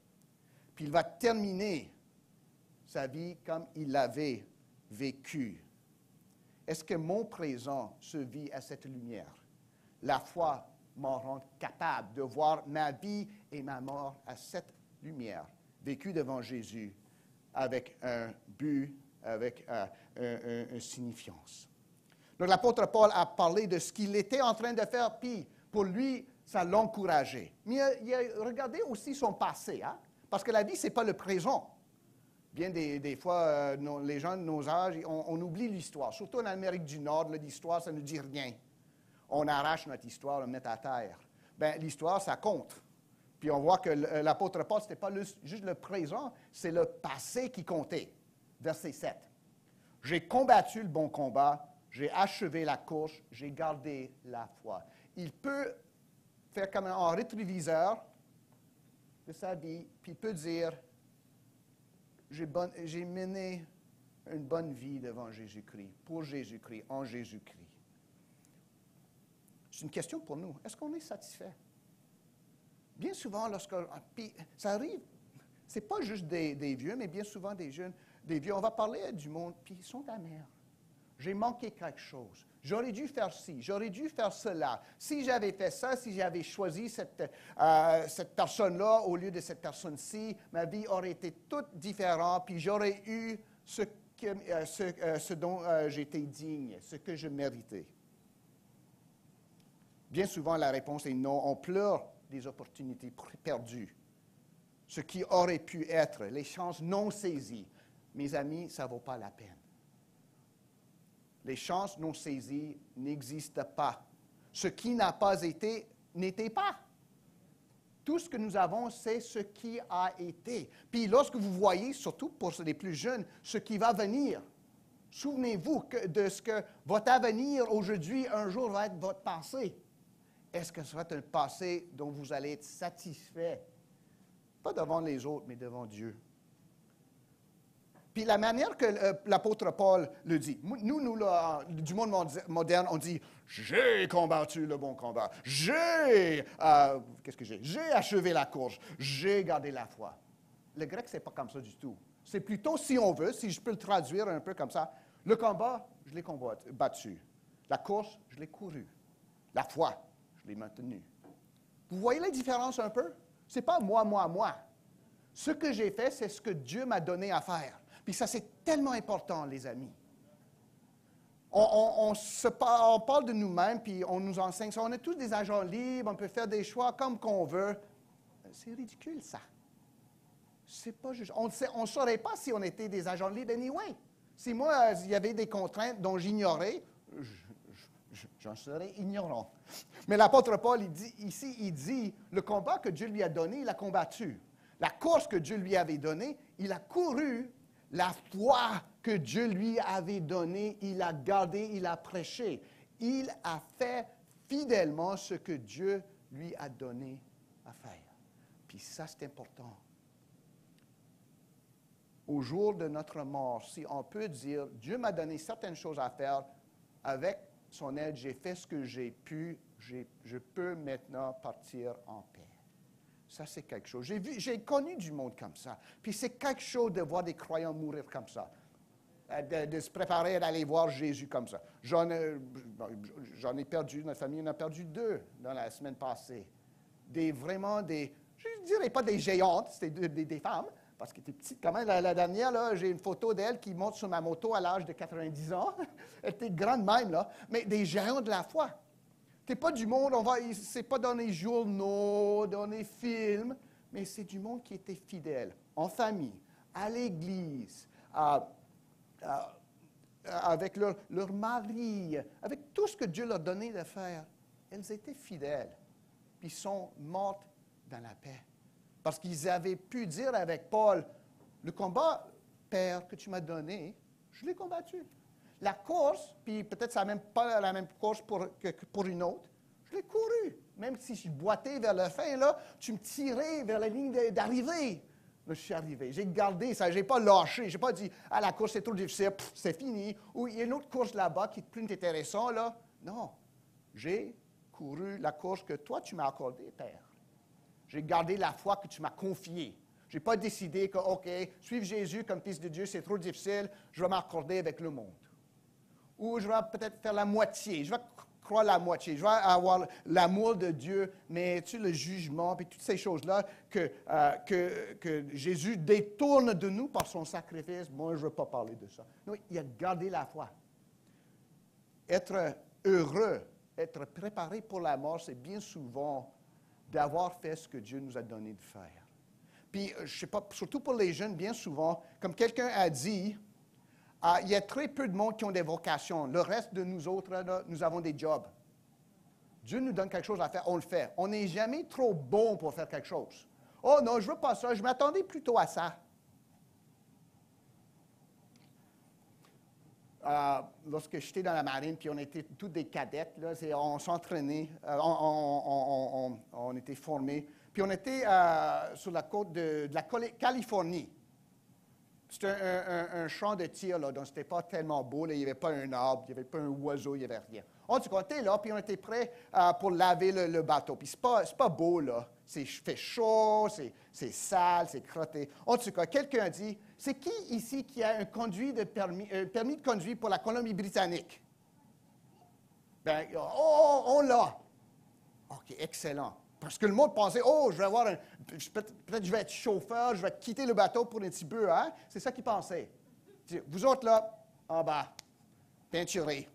Puis il va terminer sa vie comme il l'avait vécue. Est-ce que mon présent se vit à cette lumière? La foi m'en rend capable de voir ma vie et ma mort à cette lumière, vécue devant Jésus, avec un but, avec une signifiance. Donc l'apôtre Paul a parlé de ce qu'il était en train de faire, puis pour lui, ça l'encourageait. Mais il a regardé aussi son passé, hein? Parce que la vie, ce n'est pas le présent. Bien des fois, les gens de nos âges, on oublie l'histoire. Surtout en Amérique du Nord, l'histoire, ça ne dit rien. On arrache notre histoire, on la met à terre. Bien, l'histoire, ça compte. Puis on voit que l'apôtre Paul, ce n'était pas juste le présent, c'est le passé qui comptait. Verset 7. « J'ai combattu le bon combat, j'ai achevé la course, j'ai gardé la foi. » Il peut faire comme un rétroviseur de sa vie, puis il peut dire, j'ai mené une bonne vie devant Jésus-Christ, pour Jésus-Christ, en Jésus-Christ. C'est une question pour nous. Est-ce qu'on est satisfait? Bien souvent, puis ça arrive, ce n'est pas juste des vieux, mais bien souvent des jeunes, des vieux. On va parler du monde, puis ils sont amers. J'ai manqué quelque chose. J'aurais dû faire ci, j'aurais dû faire cela. Si j'avais fait ça, si j'avais choisi cette personne-là au lieu de cette personne-ci, ma vie aurait été toute différente, puis j'aurais eu ce dont j'étais digne, ce que je méritais. Bien souvent, la réponse est non. On pleure des opportunités perdues, ce qui aurait pu être, les chances non saisies. Mes amis, ça ne vaut pas la peine. Les chances non saisies n'existent pas. Ce qui n'a pas été, n'était pas. Tout ce que nous avons, c'est ce qui a été. Puis lorsque vous voyez, surtout pour les plus jeunes, ce qui va venir, souvenez-vous de ce que votre avenir aujourd'hui, un jour, va être votre passé. Est-ce que ce sera un passé dont vous allez être satisfait? Pas devant les autres, mais devant Dieu. Puis la manière que l'apôtre Paul le dit, nous là, du monde moderne, on dit « J'ai combattu le bon combat. J'ai achevé la course. J'ai gardé la foi. » Le grec, ce n'est pas comme ça du tout. C'est plutôt, si on veut, si je peux le traduire un peu comme ça, le combat, je l'ai combattu. La course, je l'ai couru. La foi, je l'ai maintenue. Vous voyez la différence un peu? Ce n'est pas moi. Ce que j'ai fait, c'est ce que Dieu m'a donné à faire. Puis ça, c'est tellement important, les amis. On parle de nous-mêmes, puis on nous enseigne ça. On est tous des agents libres, on peut faire des choix comme qu'on veut. C'est ridicule, ça. C'est pas juste. On ne saurait pas si on était des agents libres anyway. Si moi, il y avait des contraintes dont j'ignorais, j'en serais ignorant. Mais l'apôtre Paul, il dit, le combat que Dieu lui a donné, il a combattu. La course que Dieu lui avait donnée, il a couru. La foi que Dieu lui avait donnée, il a gardé, il a prêché. Il a fait fidèlement ce que Dieu lui a donné à faire. Puis ça, c'est important. Au jour de notre mort, si on peut dire, Dieu m'a donné certaines choses à faire, avec son aide, j'ai fait ce que j'ai pu, je peux maintenant partir en paix. Ça, c'est quelque chose. J'ai connu du monde comme ça. Puis c'est quelque chose de voir des croyants mourir comme ça. De se préparer à aller voir Jésus comme ça. J'en ai perdu, notre famille en a perdu 2 dans la semaine passée. Je ne dirais pas des géantes, c'était des femmes, parce qu'elle était petite quand même. La dernière, là, j'ai une photo d'elle qui monte sur ma moto à l'âge de 90 ans. Elle était grande même, là. Mais des géants de la foi. Ce n'est pas du monde, c'est pas dans les journaux, dans les films, mais c'est du monde qui était fidèle, en famille, à l'église, avec leur mari, avec tout ce que Dieu leur donnait de faire. Elles étaient fidèles, puis sont mortes dans la paix. Parce qu'ils avaient pu dire avec Paul, le combat, Père, que tu m'as donné, je l'ai combattu. La course, puis peut-être ça n'est même pas la même course que pour une autre, je l'ai couru. Même si je boitais vers la fin, là, tu me tirais vers la ligne d'arrivée. Là, je suis arrivé. J'ai gardé ça. Je n'ai pas lâché. Je n'ai pas dit, la course c'est trop difficile, c'est fini. Ou il y a une autre course là-bas qui est plus intéressante, là. Non. J'ai couru la course que toi, tu m'as accordée, Père. J'ai gardé la foi que tu m'as confiée. Je n'ai pas décidé que, OK, suivre Jésus comme fils de Dieu, c'est trop difficile, je vais m'accorder avec le monde. Ou je vais peut-être faire la moitié, je vais croire la moitié, je vais avoir l'amour de Dieu, mais tu sais, le jugement, puis toutes ces choses-là que Jésus détourne de nous par son sacrifice, moi, je ne veux pas parler de ça. Non, il a gardé la foi. Être heureux, être préparé pour la mort, c'est bien souvent d'avoir fait ce que Dieu nous a donné de faire. Puis, je ne sais pas, surtout pour les jeunes, bien souvent, comme quelqu'un a dit, il y a très peu de monde qui ont des vocations. Le reste de nous autres, là, nous avons des jobs. Dieu nous donne quelque chose à faire, on le fait. On n'est jamais trop bon pour faire quelque chose. Oh non, je ne veux pas ça, je m'attendais plutôt à ça. Lorsque j'étais dans la marine, puis on était tous des cadettes, là, on s'entraînait, on était formés. Puis on était sur la côte de la Californie. C'était un champ de tir, là, donc c'était pas tellement beau. Là. Il n'y avait pas un arbre, il n'y avait pas un oiseau, il n'y avait rien. En tout cas, on était là, puis on était prêts pour laver le bateau. Puis c'est pas beau, là. Il fait chaud, c'est sale, c'est crotté. En tout cas, quelqu'un dit, c'est qui ici qui a un permis de conduire pour la Colombie-Britannique? Ben, on l'a. OK, excellent. Parce que le monde pensait, je vais avoir peut-être je vais être chauffeur, je vais quitter le bateau pour un petit peu, hein? C'est ça qu'ils pensaient. Vous autres là, en bas, peinturés.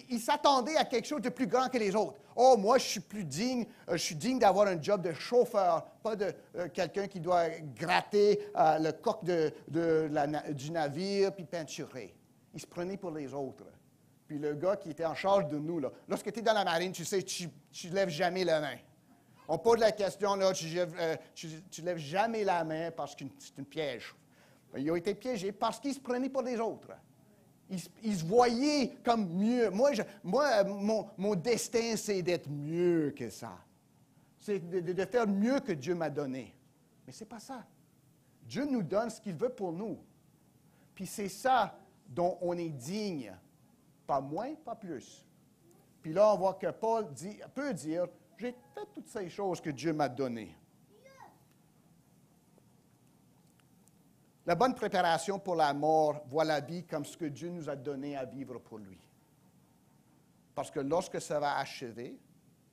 Ils s'attendaient à quelque chose de plus grand que les autres. Moi, je suis plus digne, je suis digne d'avoir un job de chauffeur, pas de quelqu'un qui doit gratter le coq du navire puis peinturer. Ils se prenaient pour les autres. Puis le gars qui était en charge de nous, là, lorsque tu es dans la marine, tu sais, tu ne lèves jamais la main. On pose la question, là, tu ne lèves jamais la main parce que c'est un piège. Ils ont été piégés parce qu'ils se prenaient pour les autres. Ils se voyaient comme mieux. Mon destin, c'est d'être mieux que ça. C'est de faire mieux que Dieu m'a donné. Mais ce n'est pas ça. Dieu nous donne ce qu'il veut pour nous. Puis c'est ça dont on est digne. Pas moins, pas plus. Puis là, on voit que Paul peut dire, j'ai fait toutes ces choses que Dieu m'a données. La bonne préparation pour la mort voit la vie comme ce que Dieu nous a donné à vivre pour lui. Parce que lorsque ça va achever,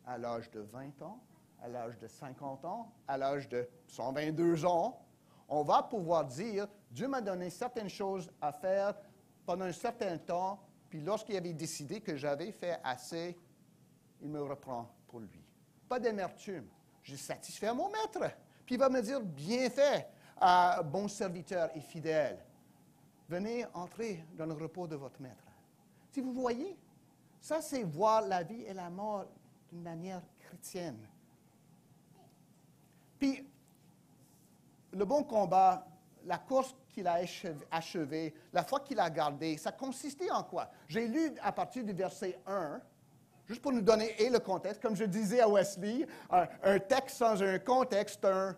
à l'âge de 20 ans, à l'âge de 50 ans, à l'âge de 122 ans, on va pouvoir dire, Dieu m'a donné certaines choses à faire pendant un certain temps, puis lorsqu'il avait décidé que j'avais fait assez, il me reprend pour lui. Pas d'amertume. J'ai satisfait mon maître. Puis il va me dire, bien fait, bon serviteur et fidèle. Venez entrer dans le repos de votre maître. Si vous voyez, ça c'est voir la vie et la mort d'une manière chrétienne. Puis, le bon combat, la course qu'il a achevée, la foi qu'il a gardée, ça consistait en quoi? J'ai lu à partir du verset 1, juste pour nous donner le contexte, comme je disais à Wesley, un texte sans un contexte, c'est un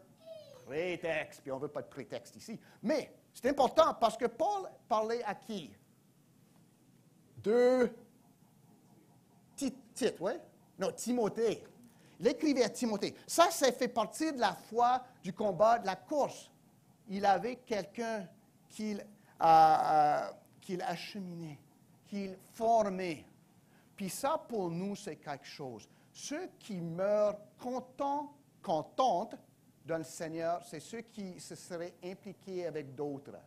prétexte, puis on ne veut pas de prétexte ici. Mais c'est important parce que Paul parlait à qui? De Tite, oui? Non, Timothée. Il écrivait à Timothée. Ça fait partie de la foi, du combat, de la course. Il avait quelqu'un qu'il acheminait, qu'il formait. Puis ça, pour nous, c'est quelque chose. Ceux qui meurent contents dans le Seigneur, c'est ceux qui se seraient impliqués avec d'autres.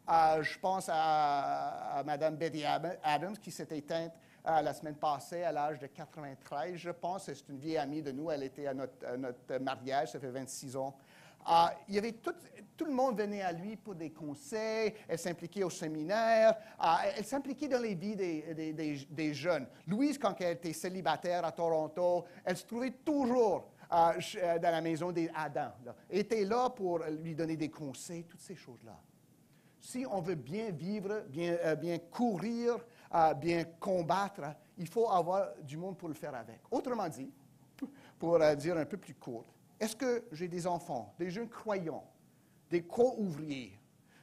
Je pense à Mme Betty Adams, qui s'est éteinte la semaine passée à l'âge de 93, je pense. C'est une vieille amie de nous. Elle était à notre mariage, ça fait 26 ans. Il y avait tout le monde venait à lui pour des conseils. Elle s'impliquait au séminaire. Elle s'impliquait dans les vies des jeunes. Louise, quand elle était célibataire à Toronto, elle se trouvait toujours dans la maison d'Adam. Elle était là pour lui donner des conseils, toutes ces choses-là. Si on veut bien vivre, bien courir, bien combattre, il faut avoir du monde pour le faire avec. Autrement dit, pour dire un peu plus court, est-ce que j'ai des enfants, des jeunes croyants, des co-ouvriers,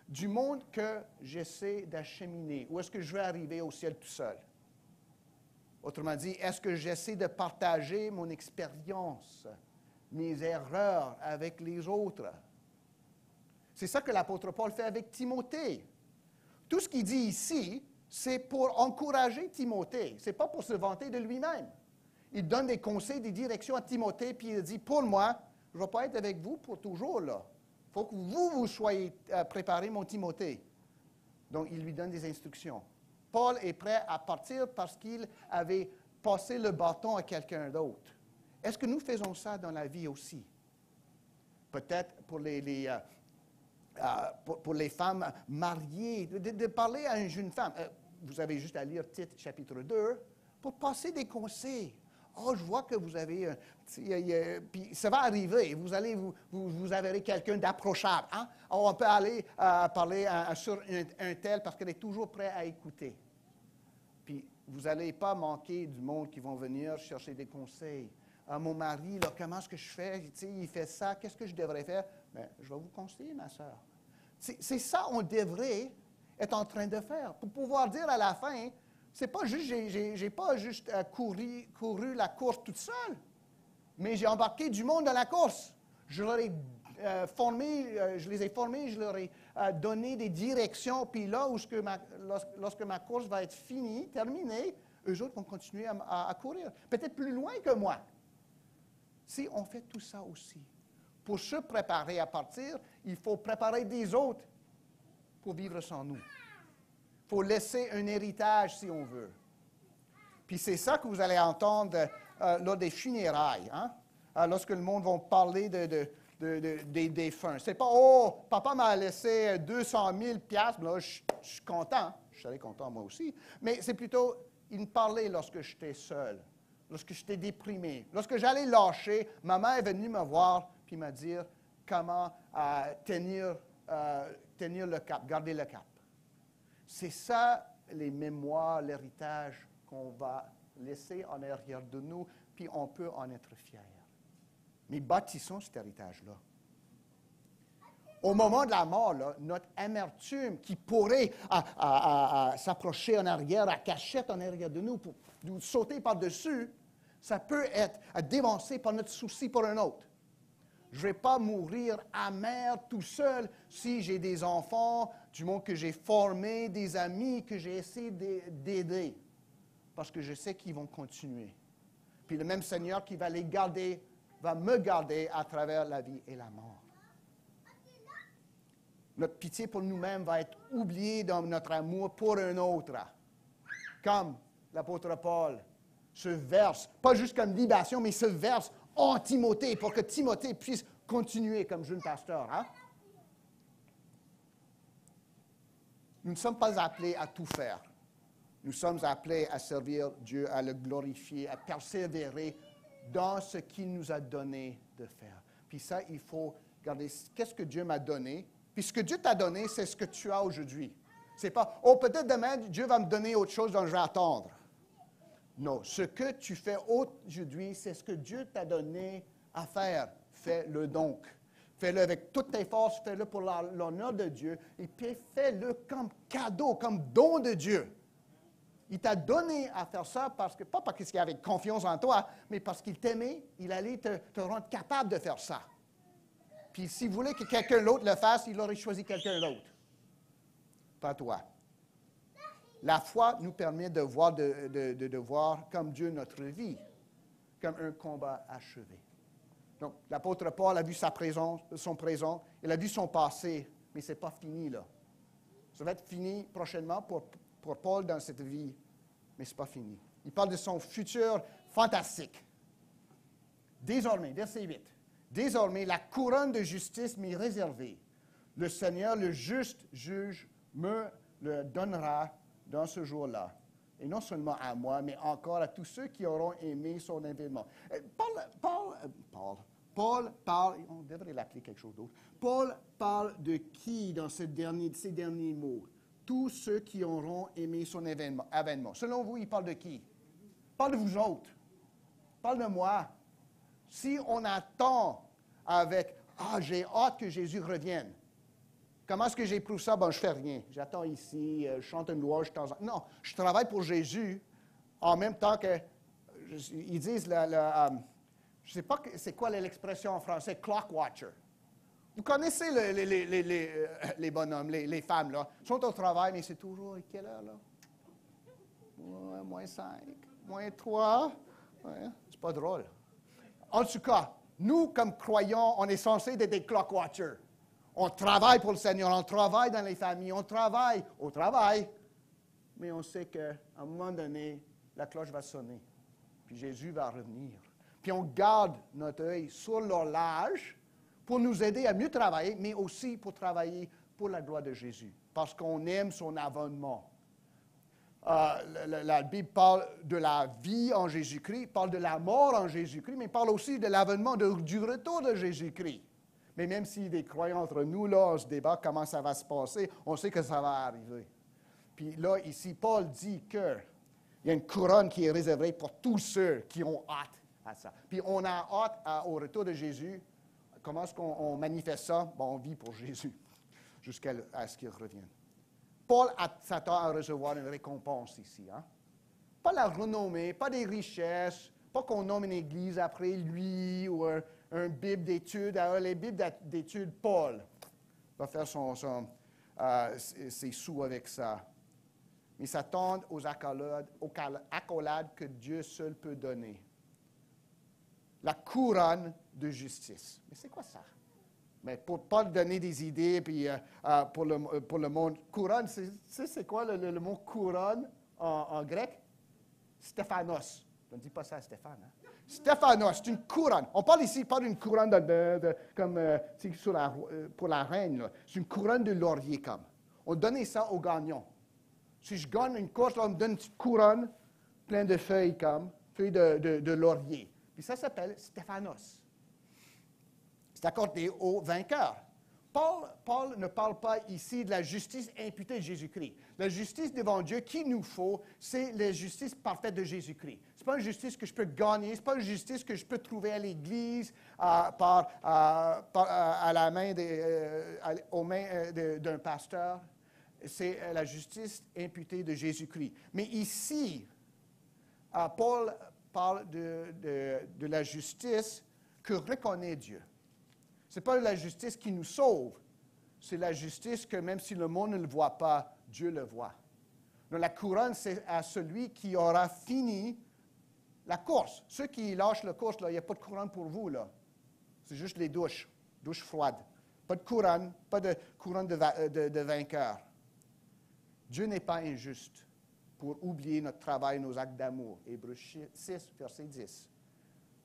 du monde que j'essaie d'acheminer, ou est-ce que je vais arriver au ciel tout seul? Autrement dit, est-ce que j'essaie de partager mon expérience, mes erreurs avec les autres? C'est ça que l'apôtre Paul fait avec Timothée. Tout ce qu'il dit ici, c'est pour encourager Timothée. Ce n'est pas pour se vanter de lui-même. Il donne des conseils, des directions à Timothée, puis il dit, pour moi, je ne vais pas être avec vous pour toujours, là. Il faut que vous soyez préparé, mon Timothée. Donc, il lui donne des instructions. Paul est prêt à partir parce qu'il avait passé le bâton à quelqu'un d'autre. Est-ce que nous faisons ça dans la vie aussi? Peut-être pour pour les femmes mariées, de parler à une jeune femme. Vous avez juste à lire Tite, chapitre 2, pour passer des conseils. Je vois que vous avez... puis ça va arriver, vous avez quelqu'un d'approchable. Hein? On peut aller parler sur un tel parce qu'elle est toujours prête à écouter. Puis vous n'allez pas manquer du monde qui vont venir chercher des conseils. Mon mari, là, comment est-ce que je fais? Il fait ça, qu'est-ce que je devrais faire? Bien, je vais vous conseiller, ma soeur. C'est ça qu'on devrait être en train de faire. Pour pouvoir dire à la fin, c'est pas juste, j'ai pas juste couru la course toute seule, mais j'ai embarqué du monde dans la course. Je leur ai je les ai formés, je leur ai donné des directions, puis là, lorsque ma course va être finie, terminée, eux autres vont continuer à courir, peut-être plus loin que moi. Si on fait tout ça aussi, pour se préparer à partir, il faut préparer des autres pour vivre sans nous. Il faut laisser un héritage si on veut. Puis c'est ça que vous allez entendre lors des funérailles, hein? Lorsque le monde va parler des défunts. C'est pas, oh, papa m'a laissé 200 000 piastres, là, je suis content. Je serais content moi aussi. Mais c'est plutôt, il me parlait lorsque j'étais seul, lorsque j'étais déprimé. Lorsque j'allais lâcher, maman est venue me voir puis m'a dit comment tenir le cap, garder le cap. C'est ça les mémoires, l'héritage qu'on va laisser en arrière de nous, puis on peut en être fier. Mais bâtissons cet héritage-là. Au moment de la mort, là, notre amertume qui pourrait s'approcher en arrière, à cachette en arrière de nous pour nous sauter par-dessus, ça peut être dévancé par notre souci pour un autre. Je ne vais pas mourir amer tout seul si j'ai des enfants, du monde que j'ai formés, des amis que j'ai essayé d'aider, parce que je sais qu'ils vont continuer. Puis le même Seigneur qui va les garder, va me garder à travers la vie et la mort. Notre pitié pour nous-mêmes va être oubliée dans notre amour pour un autre. Comme l'apôtre Paul se verse, pas juste comme libation, mais se verse en Timothée pour que Timothée puisse continuer comme jeune pasteur. Hein? Nous ne sommes pas appelés à tout faire. Nous sommes appelés à servir Dieu, à le glorifier, à persévérer dans ce qu'il nous a donné de faire. Puis ça, il faut regarder qu'est-ce que Dieu m'a donné. Puis ce que Dieu t'a donné, c'est ce que tu as aujourd'hui. C'est pas, oh, peut-être demain, Dieu va me donner autre chose dont je vais attendre. Non, ce que tu fais aujourd'hui, c'est ce que Dieu t'a donné à faire. Fais-le donc. Fais-le avec toutes tes forces, fais-le pour l'honneur de Dieu, et puis fais-le comme cadeau, comme don de Dieu. Il t'a donné à faire ça pas parce qu'il avait confiance en toi, mais parce qu'il t'aimait, il allait te rendre capable de faire ça. Puis s'il voulait que quelqu'un d'autre le fasse, il aurait choisi quelqu'un d'autre. Pas toi. La foi nous permet de voir comme Dieu notre vie, comme un combat achevé. Donc, l'apôtre Paul a vu son présent, il a vu son passé, mais ce n'est pas fini là. Ça va être fini prochainement pour Paul dans cette vie, mais ce n'est pas fini. Il parle de son futur fantastique. Désormais, verset 8, désormais, la couronne de justice m'est réservée. Le Seigneur, le juste juge, me le donnera dans ce jour-là. Et non seulement à moi, mais encore à tous ceux qui auront aimé son événement. Paul parle, on devrait l'appeler quelque chose d'autre. Paul parle de qui dans ces derniers mots? Tous ceux qui auront aimé son événement. Selon vous, il parle de qui? Il parle de vous autres. Il parle de moi. Si on attend avec « Ah, j'ai hâte que Jésus revienne », comment est-ce que j'éprouve ça? Ben, je ne fais rien. J'attends ici, je chante une louange de temps en temps. Non, je travaille pour Jésus en même temps que, ils disent, je ne sais pas c'est quoi l'expression en français, clock watcher. Vous connaissez les bonhommes, les femmes, là. Ils sont au travail, mais c'est toujours, quelle heure, là? Ouais, moins 5, moins 3. Ouais, c'est pas drôle. En tout cas, nous, comme croyants, on est censés être des clock watchers. On travaille pour le Seigneur, on travaille dans les familles, on travaille au travail, mais on sait qu'à un moment donné, la cloche va sonner, puis Jésus va revenir. Puis on garde notre œil sur l'horloge pour nous aider à mieux travailler, mais aussi pour travailler pour la gloire de Jésus, parce qu'on aime son avènement. La Bible parle de la vie en Jésus-Christ, parle de la mort en Jésus-Christ, mais parle aussi de l'avènement du retour de Jésus-Christ. Mais même si des croyants entre nous, là, on se débat comment ça va se passer, on sait que ça va arriver. Puis là, ici, Paul dit qu'il y a une couronne qui est réservée pour tous ceux qui ont hâte à ça. Puis on a hâte au retour de Jésus. Comment est-ce qu'on manifeste ça? Bon, on vit pour Jésus. jusqu'à ce qu'il revienne. Paul s'attend à recevoir une récompense ici. Hein? Pas la renommée, pas des richesses, pas qu'on nomme une église après lui ou un Bible d'études. Alors, les Bibles d'études, Paul va faire ses sous avec ça. Mais s'attendent aux accolades que Dieu seul peut donner. La couronne de justice. Mais c'est quoi ça? Mais pour ne pas donner des idées, puis pour le monde, couronne, c'est quoi le mot couronne en grec? Stéphanos. On ne dit pas ça à Stéphane. Hein? Stéphanos, c'est une couronne. On parle ici pas d'une couronne comme pour la reine. Là. C'est une couronne de laurier comme. On donnait ça aux gagnants. Si je gagne une course, là, on me donne une petite couronne pleine de feuilles comme, feuilles de laurier. Puis ça s'appelle Stéphanos. C'est accordé aux vainqueurs. Paul ne parle pas ici de la justice imputée de Jésus-Christ. La justice devant Dieu qu'il nous faut, c'est la justice parfaite de Jésus-Christ. Ce n'est pas une justice que je peux gagner, ce n'est pas une justice que je peux trouver à l'Église à la main aux mains d'un pasteur. C'est la justice imputée de Jésus-Christ. Mais ici, Paul parle de la justice que reconnaît Dieu. Ce n'est pas la justice qui nous sauve, c'est la justice que même si le monde ne le voit pas, Dieu le voit. Donc, la couronne, c'est à celui qui aura fini la course. Ceux qui lâchent la course, il n'y a pas de couronne pour vous. Là. C'est juste les douches froides. Pas de couronne de vainqueur. Dieu n'est pas injuste pour oublier notre travail, nos actes d'amour. Hébreux 6, verset 10.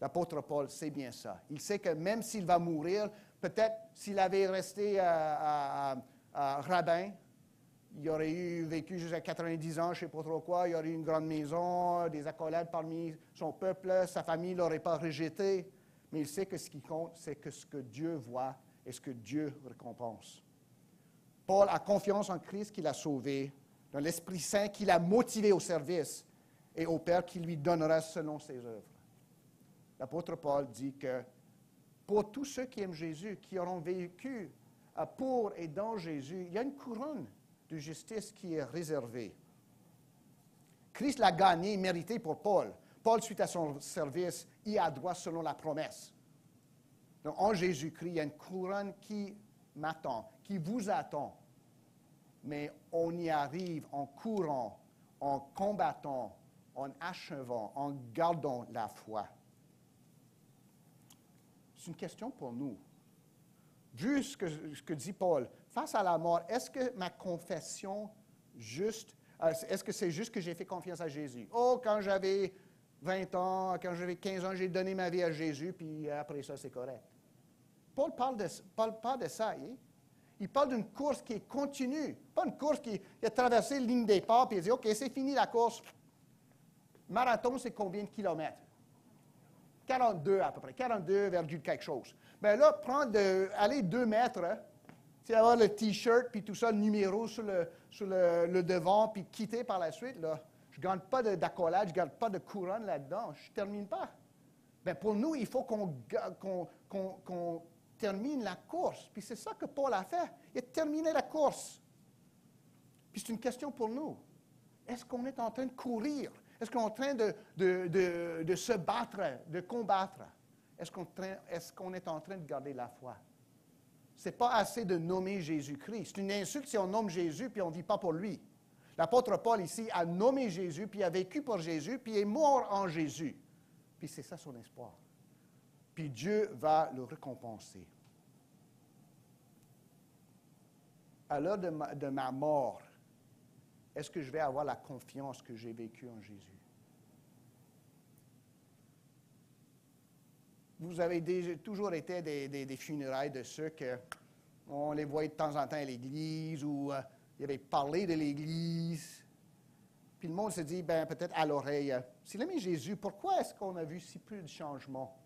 L'apôtre Paul sait bien ça. Il sait que même s'il va mourir, peut-être s'il avait resté à rabbin, il aurait vécu jusqu'à 90 ans, je ne sais pas trop quoi, il aurait eu une grande maison, des accolades parmi son peuple, sa famille ne l'aurait pas rejeté. Mais il sait que ce qui compte, c'est que ce que Dieu voit et ce que Dieu récompense. Paul a confiance en Christ qui l'a sauvé, dans l'Esprit Saint qui l'a motivé au service et au Père qui lui donnera selon ses œuvres. L'apôtre Paul dit que pour tous ceux qui aiment Jésus, qui auront vécu pour et dans Jésus, il y a une couronne de justice qui est réservée. Christ l'a gagné, mérité pour Paul. Paul, suite à son service, y a droit selon la promesse. Donc, en Jésus-Christ, il y a une couronne qui m'attend, qui vous attend. Mais on y arrive en courant, en combattant, en achevant, en gardant la foi. C'est une question pour nous. Vu ce que dit Paul, face à la mort, est-ce que ma confession juste, est-ce que c'est juste que j'ai fait confiance à Jésus? Oh, quand j'avais 20 ans, quand j'avais 15 ans, j'ai donné ma vie à Jésus, puis après ça, c'est correct. Paul parle pas de ça. Il parle d'une course qui est continue, pas une course qui a traversé la ligne départ, puis il dit, OK, c'est fini la course. Marathon, c'est combien de kilomètres? 42 à peu près, 42, quelque chose. Bien là, aller 2 mètres, avoir le T-shirt, puis tout ça, le numéro sur le devant, puis quitter par la suite, là, je ne gagne pas d'accolade, je ne gagne pas de couronne là-dedans, je ne termine pas. Bien, pour nous, il faut qu'on termine la course. Puis c'est ça que Paul a fait. Il a terminé la course. Puis c'est une question pour nous. Est-ce qu'on est en train de courir? Est-ce qu'on est en train de se battre, de combattre? Est-ce qu'on est en train de garder la foi? Ce n'est pas assez de nommer Jésus-Christ. C'est une insulte si on nomme Jésus puis on ne vit pas pour lui. L'apôtre Paul ici a nommé Jésus, puis a vécu pour Jésus, puis est mort en Jésus. Puis c'est ça son espoir. Puis Dieu va le récompenser. À l'heure de ma mort, est-ce que je vais avoir la confiance que j'ai vécue en Jésus? Vous avez toujours été des funérailles de ceux qu'on les voyait de temps en temps à l'Église ou ils avaient parlé de l'Église. Puis le monde se dit, peut-être à l'oreille, s'il aimait Jésus, pourquoi est-ce qu'on a vu si peu de changements?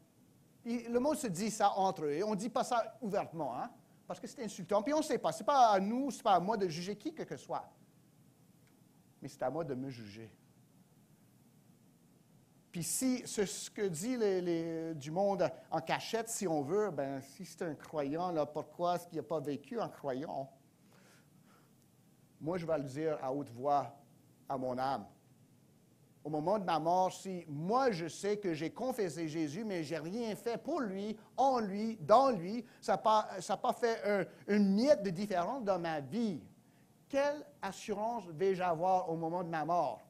Puis le monde se dit ça entre eux. On ne dit pas ça ouvertement, hein? Parce que c'est insultant. Puis on ne sait pas. Ce n'est pas à nous, ce n'est pas à moi de juger qui que ce soit. Mais c'est à moi de me juger. Puis si ce que dit du monde en cachette, si on veut, si c'est un croyant, là, pourquoi est-ce qu'il n'a pas vécu en croyant? moi, je vais le dire à haute voix à mon âme. Au moment de ma mort, si moi, je sais que j'ai confessé Jésus, mais je n'ai rien fait pour lui, en lui, dans lui, ça n'a pas fait une miette de différence dans ma vie, quelle assurance vais-je avoir au moment de ma mort?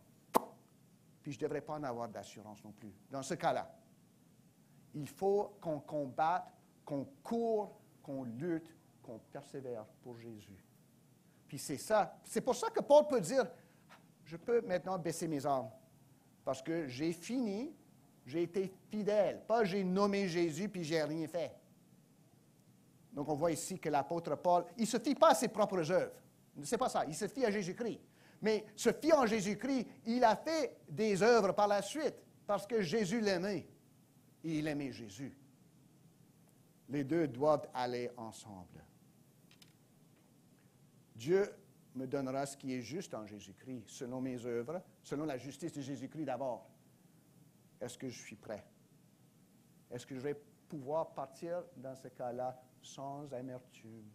Puis je ne devrais pas en avoir d'assurance non plus. Dans ce cas-là, il faut qu'on combatte, qu'on court, qu'on lutte, qu'on persévère pour Jésus. Puis c'est ça. C'est pour ça que Paul peut dire, je peux maintenant baisser mes armes. Parce que j'ai fini, j'ai été fidèle. Pas j'ai nommé Jésus puis j'ai rien fait. Donc on voit ici que l'apôtre Paul, il ne se fie pas à ses propres œuvres. C'est pas ça. Il se fie à Jésus-Christ. Mais se fiant en Jésus-Christ, il a fait des œuvres par la suite parce que Jésus l'aimait. Et il aimait Jésus. Les deux doivent aller ensemble. Dieu me donnera ce qui est juste en Jésus-Christ, selon mes œuvres, selon la justice de Jésus-Christ d'abord. Est-ce que je suis prêt? Est-ce que je vais pouvoir partir dans ce cas-là sans amertume,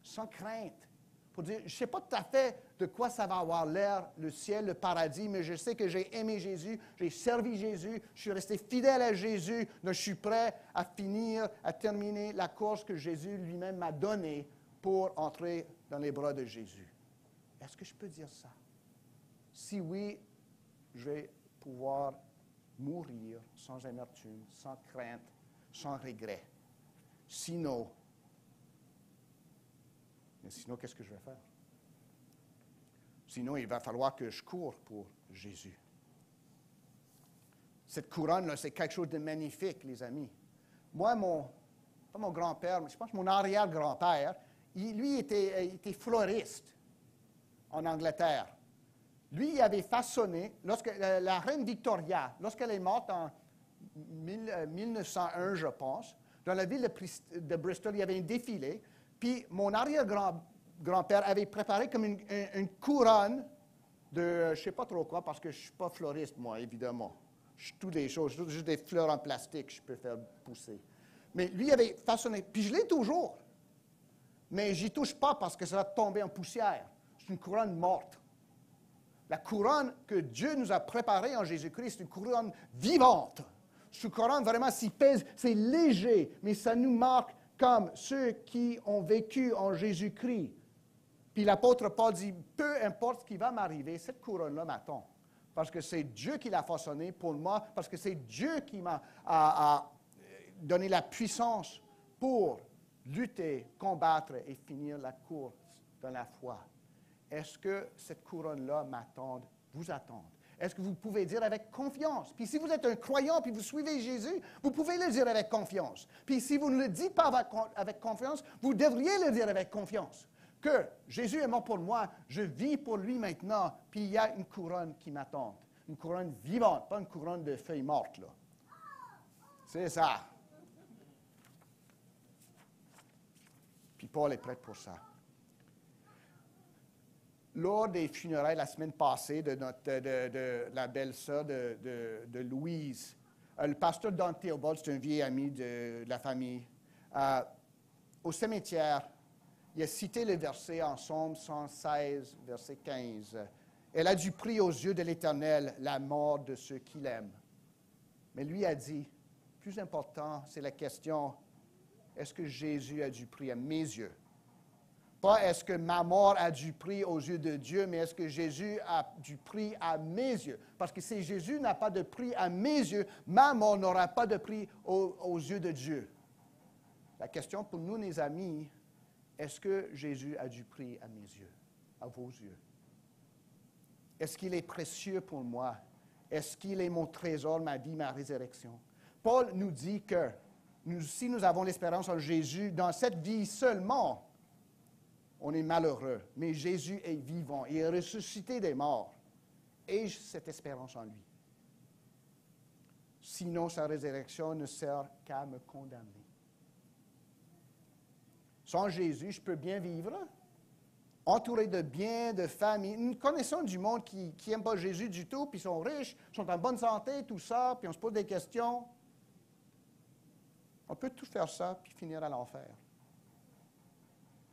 sans crainte? Pour dire, je ne sais pas tout à fait de quoi ça va avoir l'air, le ciel, le paradis, mais je sais que j'ai aimé Jésus, j'ai servi Jésus, je suis resté fidèle à Jésus, donc je suis prêt à finir, à terminer la course que Jésus lui-même m'a donnée pour entrer dans les bras de Jésus. Est-ce que je peux dire ça? Si oui, je vais pouvoir mourir sans amertume, sans crainte, sans regret. Sinon, qu'est-ce que je vais faire? Sinon, il va falloir que je cours pour Jésus. Cette couronne-là, c'est quelque chose de magnifique, les amis. Moi, pas mon grand-père, mais je pense que mon arrière-grand-père, lui était floriste en Angleterre. Lui, il avait façonné, la reine Victoria, lorsqu'elle est morte en 1901, je pense, dans la ville de Bristol, il y avait un défilé, puis mon arrière-grand-père avait préparé comme une couronne de, je ne sais pas trop quoi, parce que je ne suis pas floriste, moi, évidemment. Je suis toutes les choses, juste des fleurs en plastique que je peux faire pousser. Mais lui avait façonné, puis je l'ai toujours. Mais je n'y touche pas parce que ça va tomber en poussière. C'est une couronne morte. La couronne que Dieu nous a préparée en Jésus-Christ, c'est une couronne vivante. C'est une couronne vraiment, s'il pèse, c'est léger, mais ça nous marque comme ceux qui ont vécu en Jésus-Christ. Puis l'apôtre Paul dit, peu importe ce qui va m'arriver, cette couronne-là m'attend. Parce que c'est Dieu qui l'a façonnée pour moi, parce que c'est Dieu qui m'a donné la puissance pour lutter, combattre et finir la course dans la foi. Est-ce que cette couronne-là m'attend, vous attend? Est-ce que vous pouvez dire avec confiance? Puis si vous êtes un croyant puis vous suivez Jésus, vous pouvez le dire avec confiance. Puis si vous ne le dites pas avec confiance, vous devriez le dire avec confiance. Que Jésus est mort pour moi, je vis pour lui maintenant, puis il y a une couronne qui m'attend. Une couronne vivante, pas une couronne de feuilles mortes, là. C'est ça. Puis Paul est prêt pour ça. Lors des funérailles la semaine passée de la belle-sœur de Louise, le pasteur Don Théobald, c'est un vieil ami de la famille, au cimetière, il a cité le verset en Psaume 116, verset 15. « Elle a du prix aux yeux de l'Éternel, la mort de ceux qui l'aiment. » Mais lui a dit, plus important, c'est la question, est-ce que Jésus a du prix à mes yeux? Pas est-ce que ma mort a du prix aux yeux de Dieu, mais est-ce que Jésus a du prix à mes yeux? Parce que si Jésus n'a pas de prix à mes yeux, ma mort n'aura pas de prix aux yeux de Dieu. La question pour nous, les amis, est-ce que Jésus a du prix à mes yeux, à vos yeux? Est-ce qu'il est précieux pour moi? Est-ce qu'il est mon trésor, ma vie, ma résurrection? Paul nous dit que si nous avons l'espérance en Jésus, dans cette vie seulement, on est malheureux. Mais Jésus est vivant. Il est ressuscité des morts. Ai-je cette espérance en lui? Sinon, sa résurrection ne sert qu'à me condamner. Sans Jésus, je peux bien vivre, entouré de biens, de famille. Nous connaissons du monde qui n'aime pas Jésus du tout, puis sont riches, sont en bonne santé, tout ça, puis on se pose des questions. On peut tout faire ça, puis finir à l'enfer.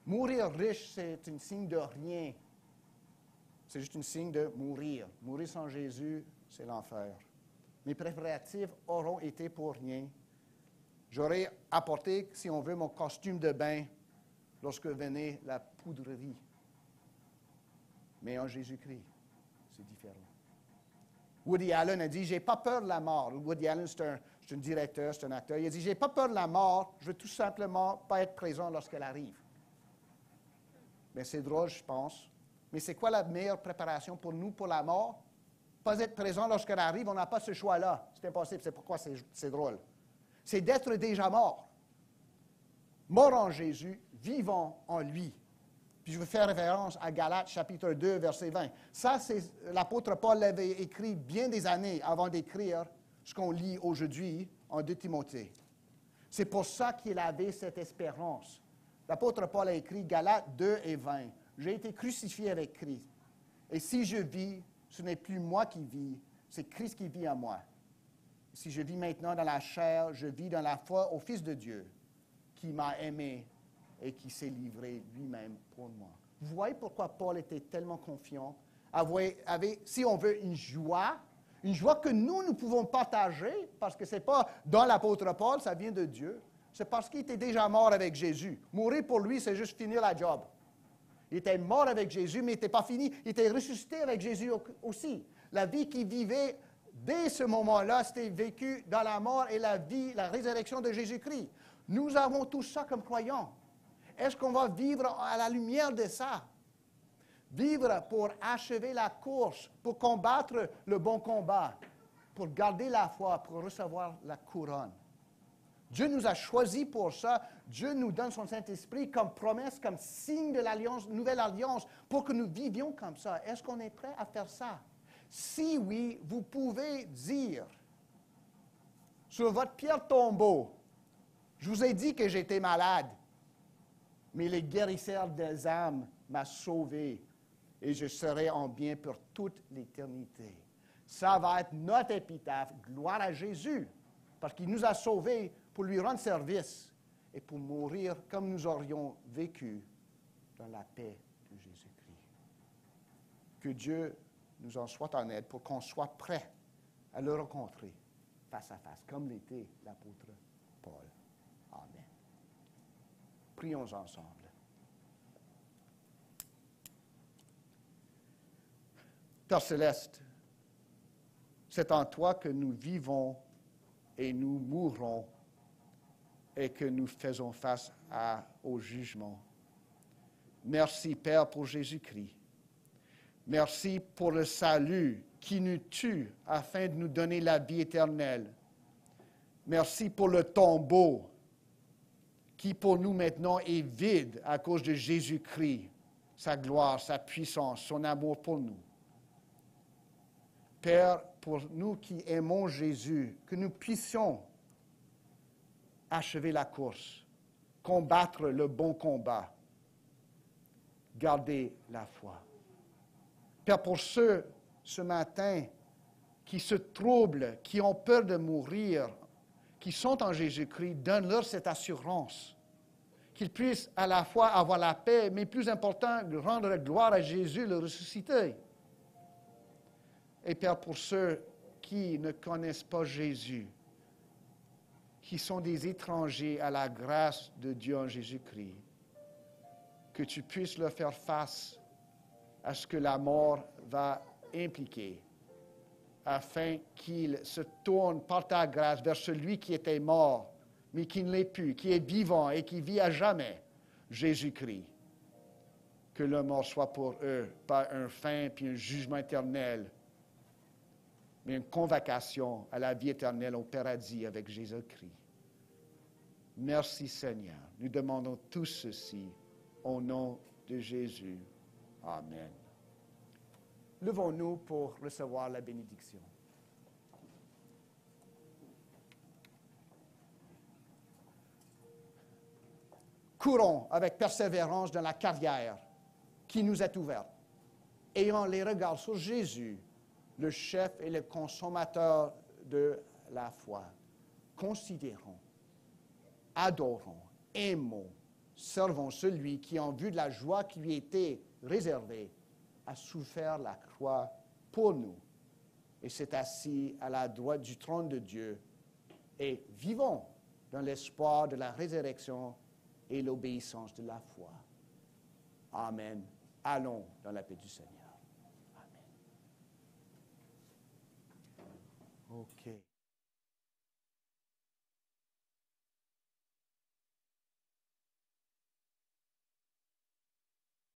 Mourir riche, c'est un signe de rien c'est juste un signe de mourir. Mourir sans Jésus, c'est l'enfer. Mes préparatifs auront été pour rien. J'aurais apporté, si on veut, mon costume de bain lorsque venait la poudrerie. Mais en Jésus-Christ, c'est différent. Woody Allen a dit, « J'ai pas peur de la mort. » Woody Allen, c'est un directeur, c'est un acteur. Il a dit, « J'ai pas peur de la mort, je veux tout simplement pas être présent lorsqu'elle arrive. » Bien, c'est drôle, je pense. Mais c'est quoi la meilleure préparation pour nous, pour la mort? Pas être présent lorsqu'elle arrive, on n'a pas ce choix-là. C'est impossible, c'est pourquoi c'est drôle. C'est d'être déjà mort. Mort en Jésus, vivant en lui. Puis je veux faire référence à Galates chapitre 2, verset 20. Ça, c'est l'apôtre Paul l'avait écrit bien des années avant d'écrire ce qu'on lit aujourd'hui en 2 Timothée. C'est pour ça qu'il avait cette espérance. L'apôtre Paul a écrit Galates 2 et 20. J'ai été crucifié avec Christ. Et si je vis, ce n'est plus moi qui vis, c'est Christ qui vit en moi. Si je vis maintenant dans la chair, je vis dans la foi au Fils de Dieu, qui m'a aimé et qui s'est livré lui-même pour moi. Vous voyez pourquoi Paul était tellement confiant, avait, si on veut, une joie que nous pouvons partager, parce que ce n'est pas dans l'apôtre Paul, ça vient de Dieu. C'est parce qu'il était déjà mort avec Jésus. Mourir pour lui, c'est juste finir la job. Il était mort avec Jésus, mais il n'était pas fini. Il était ressuscité avec Jésus aussi. La vie qu'il vivait dès ce moment-là, c'était vécu dans la mort et la vie, la résurrection de Jésus-Christ. Nous avons tout ça comme croyants. Est-ce qu'on va vivre à la lumière de ça? Vivre pour achever la course, pour combattre le bon combat, pour garder la foi, pour recevoir la couronne. Dieu nous a choisis pour ça. Dieu nous donne son Saint-Esprit comme promesse, comme signe de l'alliance, nouvelle alliance, pour que nous vivions comme ça. Est-ce qu'on est prêt à faire ça? Si oui, vous pouvez dire sur votre pierre tombeau, je vous ai dit que j'étais malade, mais le guérisseur des âmes m'a sauvé et je serai en bien pour toute l'éternité. Ça va être notre épitaphe. Gloire à Jésus, parce qu'il nous a sauvés pour lui rendre service et pour mourir comme nous aurions vécu dans la paix de Jésus-Christ. Que Dieu nous en soit en aide pour qu'on soit prêt à le rencontrer face à face, comme l'était l'apôtre Paul. Amen. Prions ensemble. Père céleste, c'est en toi que nous vivons et nous mourrons et que nous faisons face au jugement. Merci, Père, pour Jésus-Christ. Merci pour le salut qui nous tue afin de nous donner la vie éternelle. Merci pour le tombeau qui pour nous maintenant est vide à cause de Jésus-Christ, sa gloire, sa puissance, son amour pour nous. Père, pour nous qui aimons Jésus, que nous puissions achever la course, combattre le bon combat, garder la foi. Père, pour ceux, ce matin, qui se troublent, qui ont peur de mourir, qui sont en Jésus-Christ, donne-leur cette assurance, qu'ils puissent à la fois avoir la paix, mais plus important, rendre la gloire à Jésus, le ressuscité. Et Père, pour ceux qui ne connaissent pas Jésus, qui sont des étrangers à la grâce de Dieu en Jésus-Christ, que tu puisses leur faire face à ce que la mort va impliquer, afin qu'ils se tournent par ta grâce vers celui qui était mort, mais qui ne l'est plus, qui est vivant et qui vit à jamais, Jésus-Christ. Que la mort soit pour eux pas un fin puis un jugement éternel, mais une convocation à la vie éternelle au paradis avec Jésus-Christ. Merci Seigneur. Nous demandons tout ceci au nom de Jésus. Amen. Levons-nous pour recevoir la bénédiction. Courons avec persévérance dans la carrière qui nous est ouverte. Ayons les regards sur Jésus, le chef et le consommateur de la foi. Considérons, adorons, aimons, servons celui qui, en vue de la joie qui lui était réservée, a souffert la croix pour nous et s'est assis à la droite du trône de Dieu. Et vivons dans l'espoir de la résurrection et l'obéissance de la foi. Amen. Allons dans la paix du Seigneur. Amen. OK.